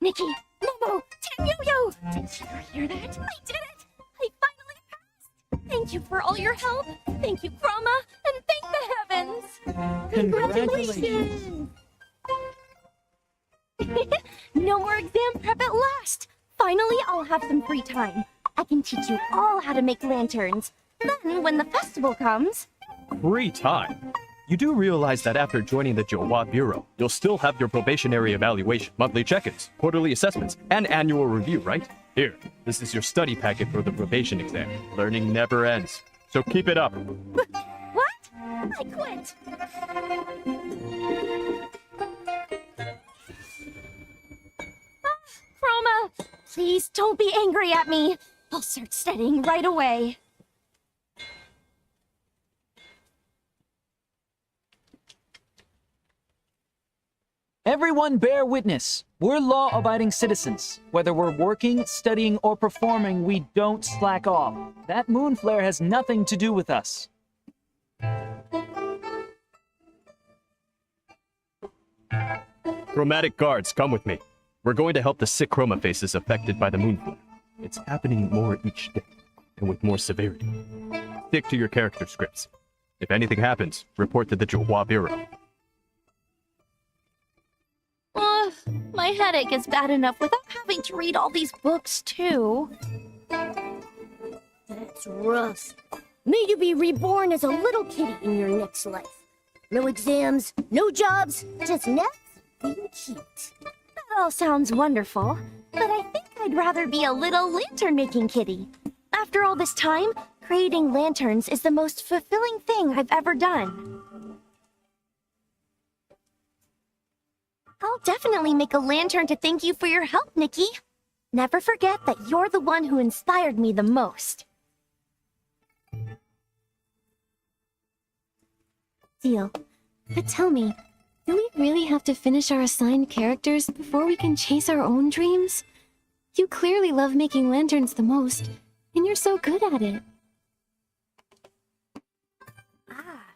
Nikki, Momo, Yo-Yo! Did you hear that? I did it! I finally passed! Thank you for all your help. Thank you, Chroma, and thank the heavens! Congratulations! No more exam prep at last! Finally, I'll have some free time. I can teach you all how to make lanterns. Then, when the festival comes... Free time? You do realize that after joining the Jowa Bureau, you'll still have your probationary evaluation, monthly check-ins, quarterly assessments, and annual review, right? Here, this is your study packet for the probation exam. Learning never ends, so keep it up. What? I quit. Chroma, please don't be angry at me. I'll start studying right away. Everyone bear witness. We're law-abiding citizens. Whether we're working, studying, or performing, we don't slack off. That moon flare has nothing to do with us. Chromatic guards, come with me. We're going to help the sick chroma faces affected by the moon flare. It's happening more each day, and with more severity. Stick to your character scripts. If anything happens, report to the Jowa Bureau. My headache is bad enough without having to read all these books, too. That's rough. May you be reborn as a little kitty in your next life. No exams, no jobs, just naps being cute. That all sounds wonderful, but I think I'd rather be a little lantern-making kitty. After all this time, creating lanterns is the most fulfilling thing I've ever done. I'll definitely make a lantern to thank you for your help, Nikki. Never forget that you're the one who inspired me the most. Deal. But tell me, do we really have to finish our assigned characters before we can chase our own dreams? You clearly love making lanterns the most, and you're so good at it.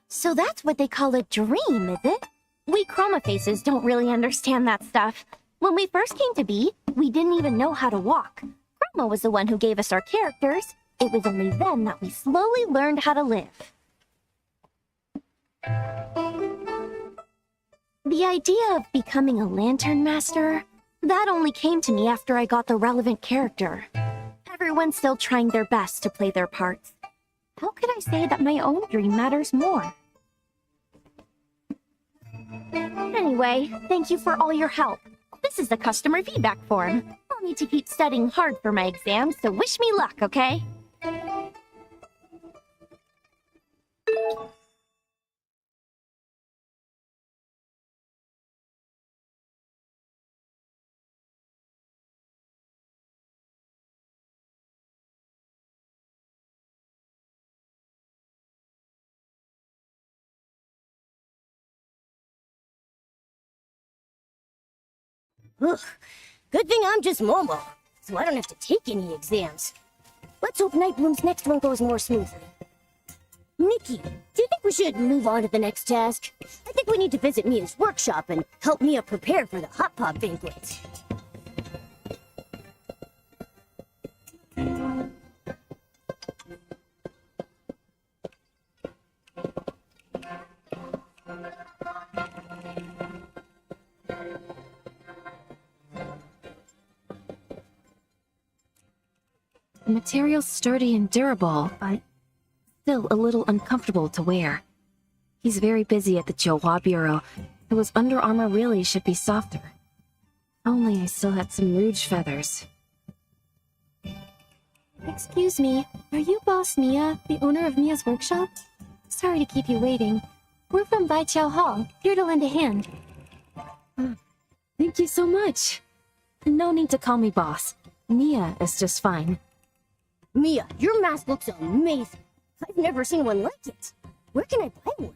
So that's what they call a dream, is it? We chroma faces don't really understand that stuff. When we first came to be, we didn't even know how to walk. Chroma was the one who gave us our characters. It was only then that we slowly learned how to live. The idea of becoming a lantern master, that only came to me after I got the relevant character. Everyone's still trying their best to play their parts. How could I say that my own dream matters more? Anyway, thank you for all your help. This is the customer feedback form. I'll need to keep studying hard for my exams, so wish me luck, okay? Ugh. Good thing I'm just Momo, so I don't have to take any exams. Let's hope Nightbloom's next one goes more smoothly. Nikki, do you think we should move on to the next task? I think we need to visit Mia's workshop and help Mia prepare for the Hot Pot banquet. The material's sturdy and durable, but still a little uncomfortable to wear. He's very busy at the Jowa Bureau, so his Under Armour really should be softer. If only I still had some rouge feathers. Excuse me, are you Boss Mia, the owner of Mia's workshop? Sorry to keep you waiting. We're from Baiqiao Hall, here to lend a hand. Thank you so much. No need to call me boss. Mia is just fine. Mia, your mask looks amazing. I've never seen one like it. Where can I buy one?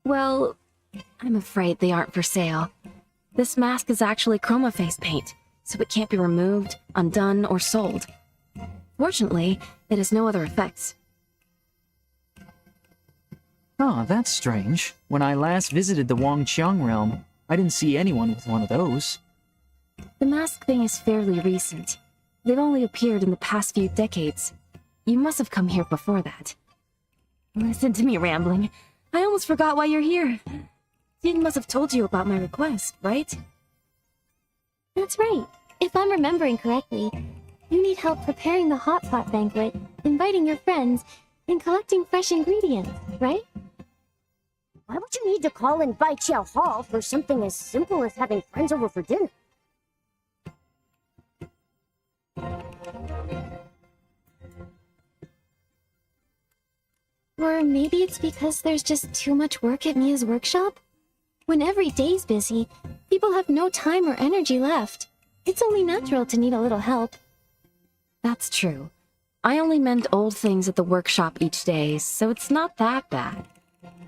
Well, I'm afraid they aren't for sale. This mask is actually chroma face paint, so it can't be removed, undone, or sold. Fortunately, it has no other effects. Oh, that's strange. When I last visited the Wangqiang realm, I didn't see anyone with one of those. The mask thing is fairly recent. They've only appeared in the past few decades. You must have come here before that. Listen to me rambling. I almost forgot why you're here. Jin must have told you about my request, right? That's right. If I'm remembering correctly, you need help preparing the hot pot banquet, inviting your friends, and collecting fresh ingredients, right? Why would you need to call in Bai Chiao Hall for something as simple as having friends over for dinner? Or maybe it's because there's just too much work at Mia's workshop? When every day's busy, people have no time or energy left. It's only natural to need a little help. That's true. I only mend old things at the workshop each day, so it's not that bad.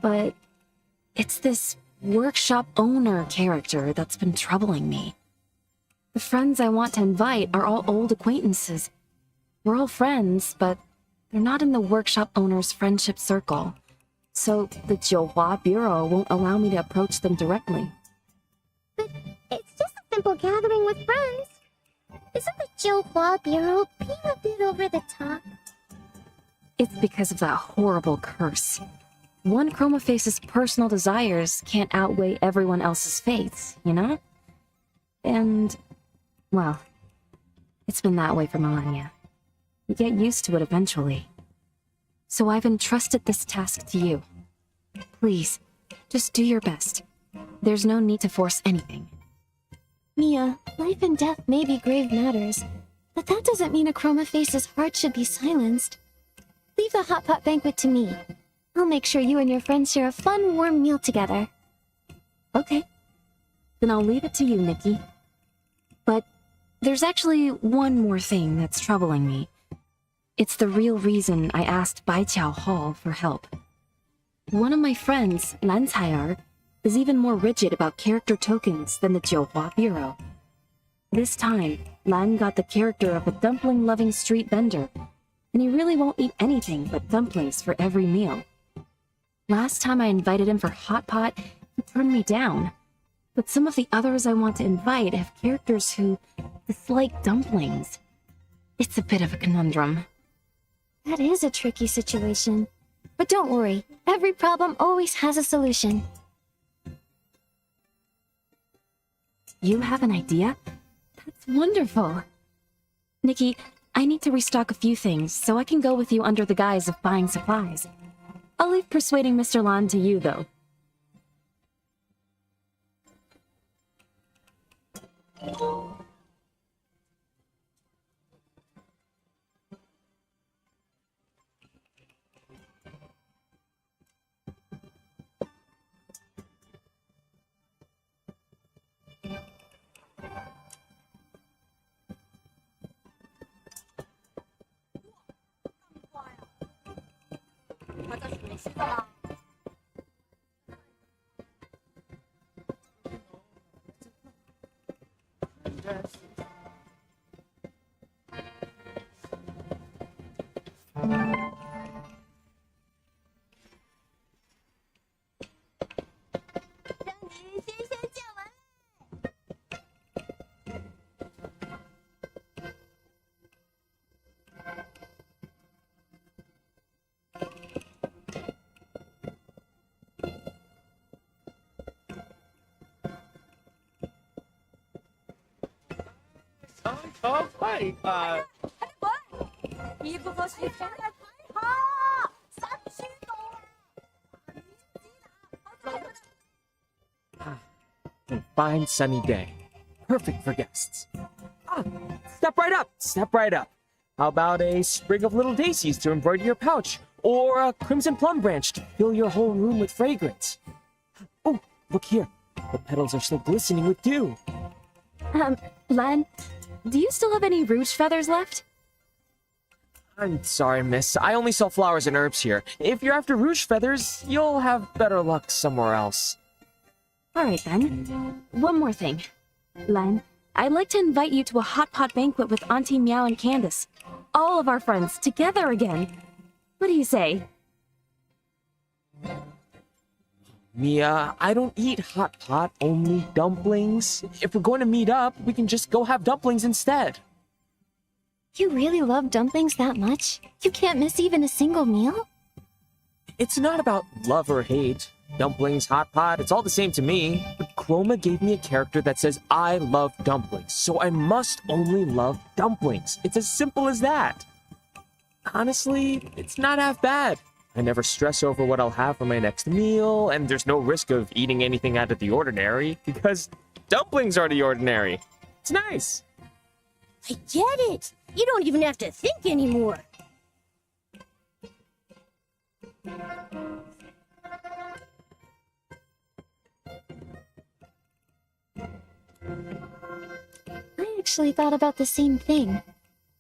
But it's this workshop owner character that's been troubling me. The friends I want to invite are all old acquaintances. We're all friends, but they're not in the workshop owner's friendship circle. So the Jiuhua Bureau won't allow me to approach them directly. But it's just a simple gathering with friends. Isn't the Jiuhua Bureau being a bit over the top? It's because of that horrible curse. One Chromaface's personal desires can't outweigh everyone else's faiths, you know? And, well, it's been that way for millennia. You get used to it eventually. So I've entrusted this task to you. Please, just do your best. There's no need to force anything. Mia, life and death may be grave matters, but that doesn't mean a Chromaface's heart should be silenced. Leave the hot pot banquet to me. I'll make sure you and your friends share a fun, warm meal together. Okay. Then I'll leave it to you, Nikki. But there's actually one more thing that's troubling me. It's the real reason I asked Baiqiao Hall for help. One of my friends, Lan Cai'er, is even more rigid about character tokens than the Jiuhua Bureau. This time, Lan got the character of a dumpling-loving street vendor, and he really won't eat anything but dumplings for every meal. Last time I invited him for Hot Pot, he turned me down. But some of the others I want to invite have characters who dislike dumplings. It's a bit of a conundrum. That is a tricky situation. But don't worry, every problem always has a solution. You have an idea? That's wonderful. Nikki, I need to restock a few things, so I can go with you under the guise of buying supplies. I'll leave persuading Mr. Lan to you, though. Oh, hi. A fine sunny day. Perfect for guests. Step right up. Step right up. How about a sprig of little daisies to embroider your pouch? Or a crimson plum branch to fill your whole room with fragrance? Oh, look here. The petals are still glistening with dew. Lan, do you still have any rouge feathers left? I'm sorry, miss. I only sell flowers and herbs here. If you're after rouge feathers, you'll have better luck somewhere else. All right, then. One more thing. Lan, I'd like to invite you to a hot pot banquet with Auntie Meow and Candace. All of our friends together again. What do you say? Mia, I don't eat hot pot, only dumplings. If we're going to meet up, we can just go have dumplings instead. You really love dumplings that much? You can't miss even a single meal? It's not about love or hate. Dumplings, hot pot, it's all the same to me. But Chroma gave me a character that says I love dumplings, so I must only love dumplings. It's as simple as that. Honestly, it's not half bad. I never stress over what I'll have for my next meal, and there's no risk of eating anything out of the ordinary, because dumplings are the ordinary. It's nice. I get it. You don't even have to think anymore. I actually thought about the same thing.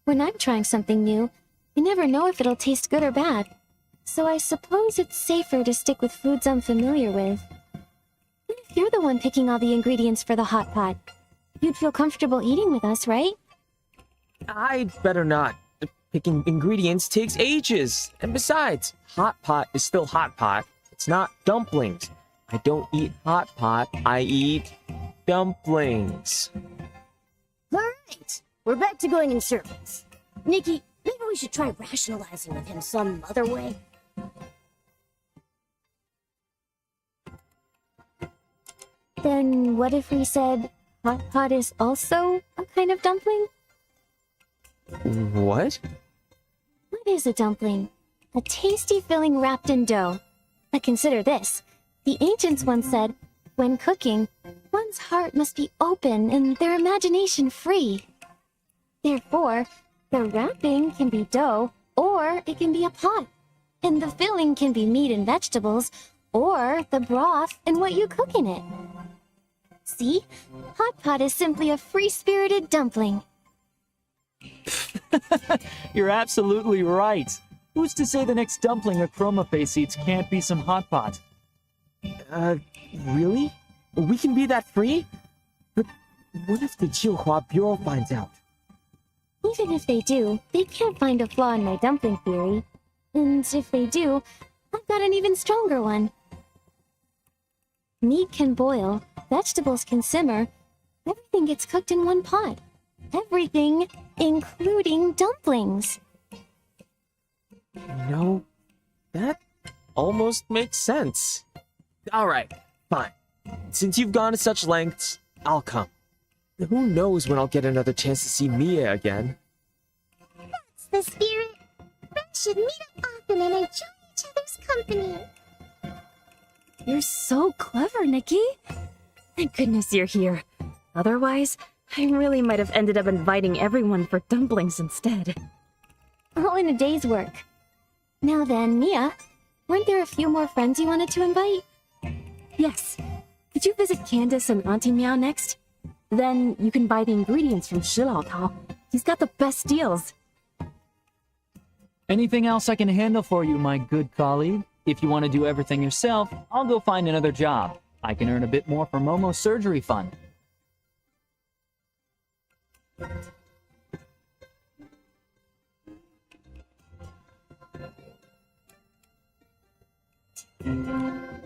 When I'm trying something new, I never know if it'll taste good or bad. So I suppose it's safer to stick with foods I'm familiar with. What if you're the one picking all the ingredients for the hot pot? You'd feel comfortable eating with us, right? I'd better not. Picking ingredients takes ages. And besides, hot pot is still hot pot. It's not dumplings. I don't eat hot pot. I eat dumplings. All right, we're back to going in circles. Nikki, maybe we should try rationalizing with him some other way. Then what if we said hot pot is also a kind of dumpling? What? What is a dumpling? A tasty filling wrapped in dough. But consider this. The ancients once said, when cooking, one's heart must be open and their imagination free. Therefore, the wrapping can be dough, or it can be a pot. And the filling can be meat and vegetables, or the broth and what you cook in it. See? Hot pot is simply a free-spirited dumpling. You're absolutely right. Who's to say the next dumpling a chroma face eats can't be some hot pot? Really? We can be that free? But what if the Jiuhua Bureau finds out? Even if they do, they can't find a flaw in my dumpling theory. And if they do, I've got an even stronger one. Meat can boil, vegetables can simmer, everything gets cooked in one pot. Everything, including dumplings. You know, that almost makes sense. All right, fine. Since you've gone to such lengths, I'll come. Who knows when I'll get another chance to see Mia again? That's the spirit. Friends should meet up often and enjoy each other's company. You're so clever, Nikki. Thank goodness you're here. Otherwise, I really might have ended up inviting everyone for dumplings instead. All in a day's work. Now then, Mia, weren't there a few more friends you wanted to invite? Yes. Could you visit Candace and Auntie Meow next? Then you can buy the ingredients from Shilao Tao. He's got the best deals. Anything else I can handle for you, my good colleague? If you want to do everything yourself, I'll go find another job. I can earn a bit more for Momo's surgery fund.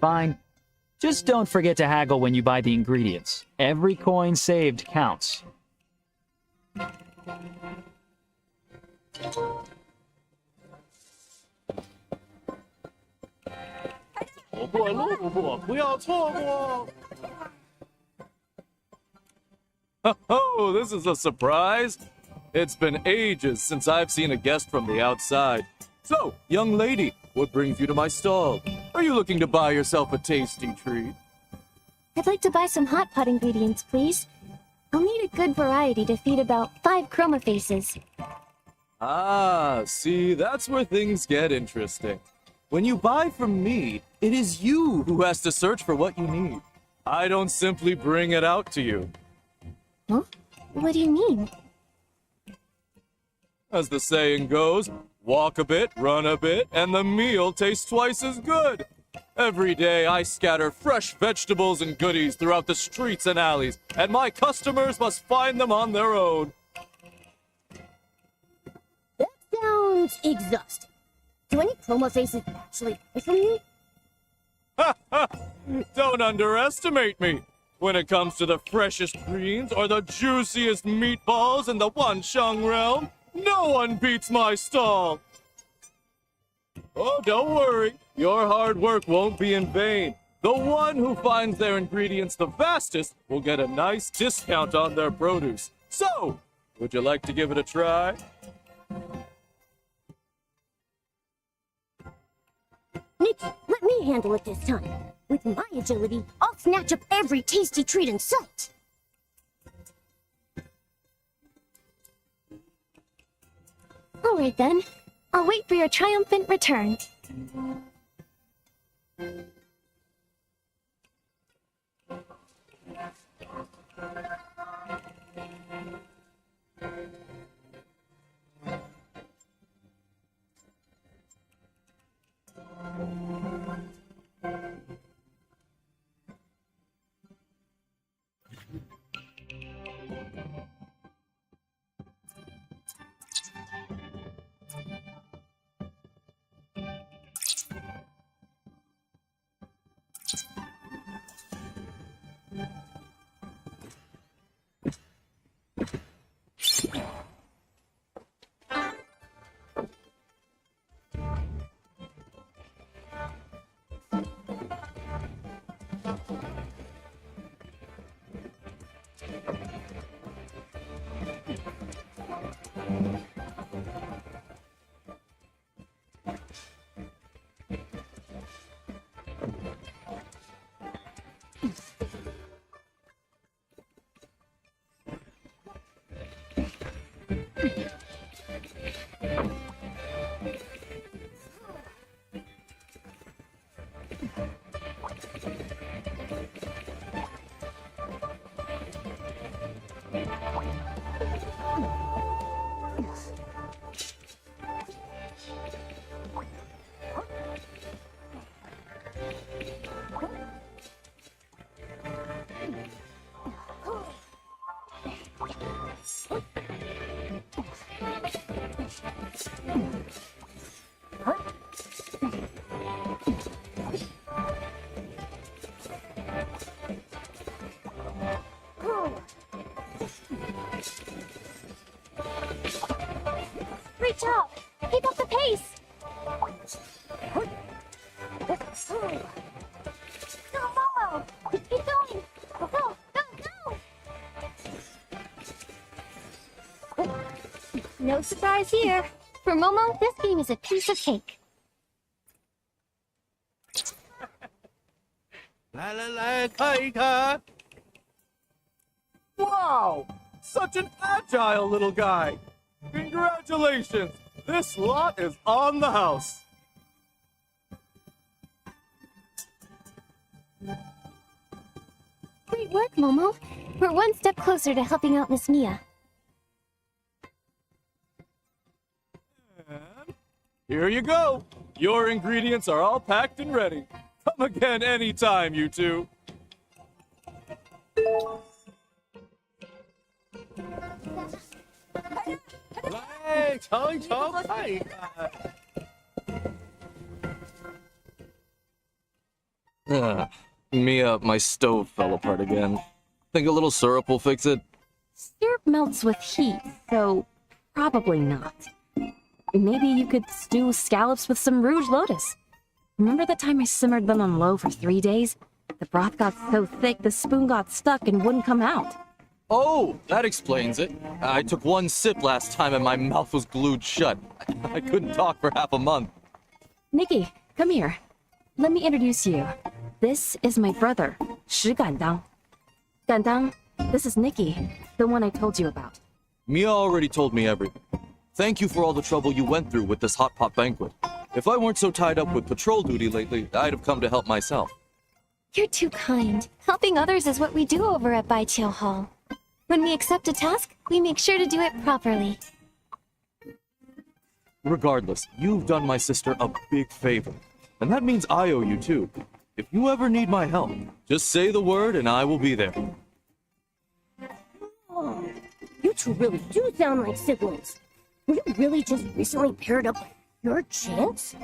Fine. Just don't forget to haggle when you buy the ingredients. Every coin saved counts. Oh, this is a surprise. It's been ages since I've seen a guest from the outside. So, young lady, what brings you to my stall? Are you looking to buy yourself a tasty treat? I'd like to buy some hot pot ingredients, please. I'll need a good variety to feed about 5 chroma faces. Ah, see, that's where things get interesting. When you buy from me, it is you who has to search for what you need. I don't simply bring it out to you. Huh? What do you mean? As the saying goes, walk a bit, run a bit, and the meal tastes twice as good. Every day I scatter fresh vegetables and goodies throughout the streets and alleys, and my customers must find them on their own. That sounds exhausting. Do any chroma faces actually buy from you? Don't underestimate me. When it comes to the freshest greens or the juiciest meatballs in the Wansheng realm, no one beats my stall. Oh, don't worry. Your hard work won't be in vain. The one who finds their ingredients the fastest will get a nice discount on their produce. So, would you like to give it a try? Nikki, let me handle it this time. With my agility, I'll snatch up every tasty treat in sight. All right then. I'll wait for your triumphant return. Great job! Keep up the pace! Go, Momo! Keep going! Go, go, go! No surprise here. For Momo, this game is a piece of cake. La la la, tiger! Wow! Such an agile little guy! Congratulations! This lot is on the house! Great work, Momo. We're one step closer to helping out Miss Mia. And here you go! Your ingredients are all packed and ready. Come again anytime, you two. Hey, Mia, my stove fell apart again. Think a little syrup will fix it? Syrup melts with heat, so probably not. Maybe you could stew scallops with some Rouge Lotus. Remember the time I simmered them on low for 3 days? The broth got so thick the spoon got stuck and wouldn't come out. Oh, that explains it. I took one sip last time and my mouth was glued shut. I couldn't talk for half a month. Nikki, come here. Let me introduce you. This is my brother, Shi Gandang. Gandang, this is Nikki, the one I told you about. Mia already told me everything. Thank you for all the trouble you went through with this hot pot banquet. If I weren't so tied up with patrol duty lately, I'd have come to help myself. You're too kind. Helping others is what we do over at Baiqiu Hall. When we accept a task, we make sure to do it properly. Regardless, you've done my sister a big favor. And that means I owe you too. If you ever need my help, just say the word and I will be there. Oh, you two really do sound like siblings. Were you really just recently paired up with your chance?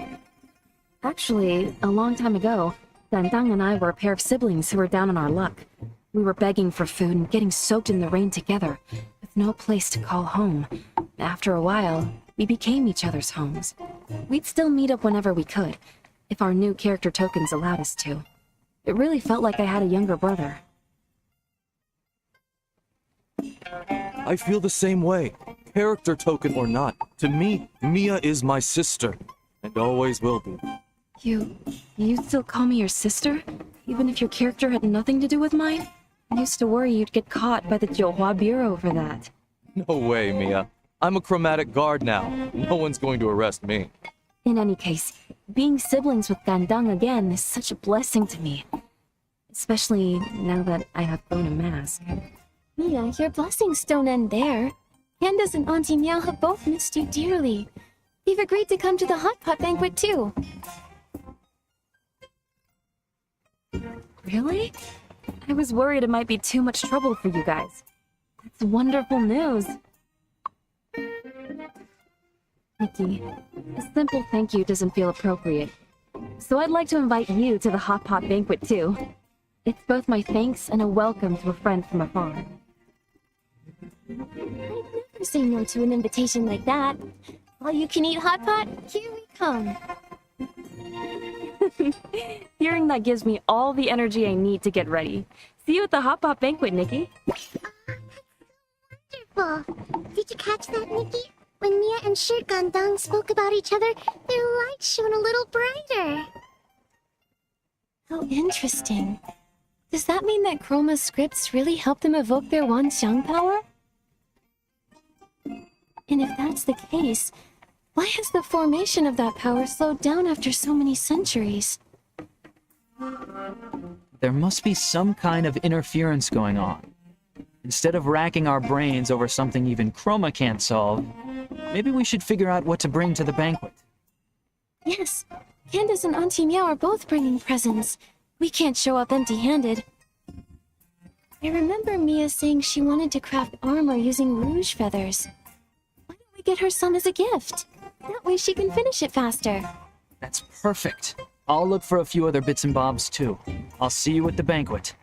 Actually, a long time ago, Gandang and I were a pair of siblings who were down on our luck. We were begging for food and getting soaked in the rain together, with no place to call home. After a while, we became each other's homes. We'd still meet up whenever we could, if our new character tokens allowed us to. It really felt like I had a younger brother. I feel the same way. Character token or not, to me, Mia is my sister, and always will be. You still call me your sister? Even if your character had nothing to do with mine? I used to worry you'd get caught by the Johua Bureau for that. No way, Mia. I'm a chromatic guard now. No one's going to arrest me. In any case, being siblings with Gandang again is such a blessing to me. Especially now that I have grown a mask. Mia, your blessings don't end there. Candace and Auntie Meow have both missed you dearly. They've agreed to come to the hot pot banquet too. Really? I was worried it might be too much trouble for you guys. That's wonderful news. Nikki, a simple thank you doesn't feel appropriate. So I'd like to invite you to the hot pot banquet too. It's both my thanks and a welcome to a friend from afar. I'd never say no to an invitation like that. All you can eat hot pot, here we come. Hearing that gives me all the energy I need to get ready. See you at the hot pot banquet, Nikki. Wonderful. Did you catch that, Nikki? When Mia and Shi Gandang spoke about each other, their lights shone a little brighter. How interesting. Does that mean that Chroma's scripts really helped them evoke their Wanxiang power? And if that's the case, why has the formation of that power slowed down after so many centuries? There must be some kind of interference going on. Instead of racking our brains over something even Chroma can't solve, maybe we should figure out what to bring to the banquet. Yes, Candace and Auntie Meow are both bringing presents. We can't show up empty-handed. I remember Mia saying she wanted to craft armor using rouge feathers. Why don't we get her some as a gift? That way she can finish it faster. That's perfect. I'll look for a few other bits and bobs too. I'll see you at the banquet.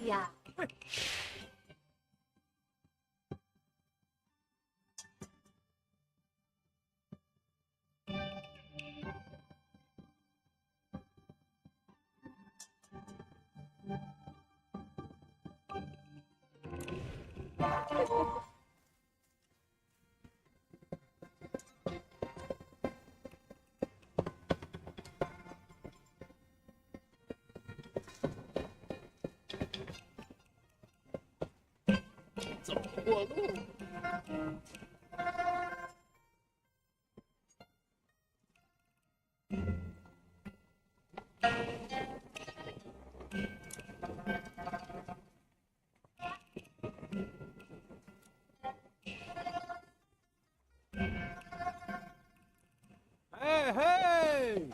Yeah. Hey, hey!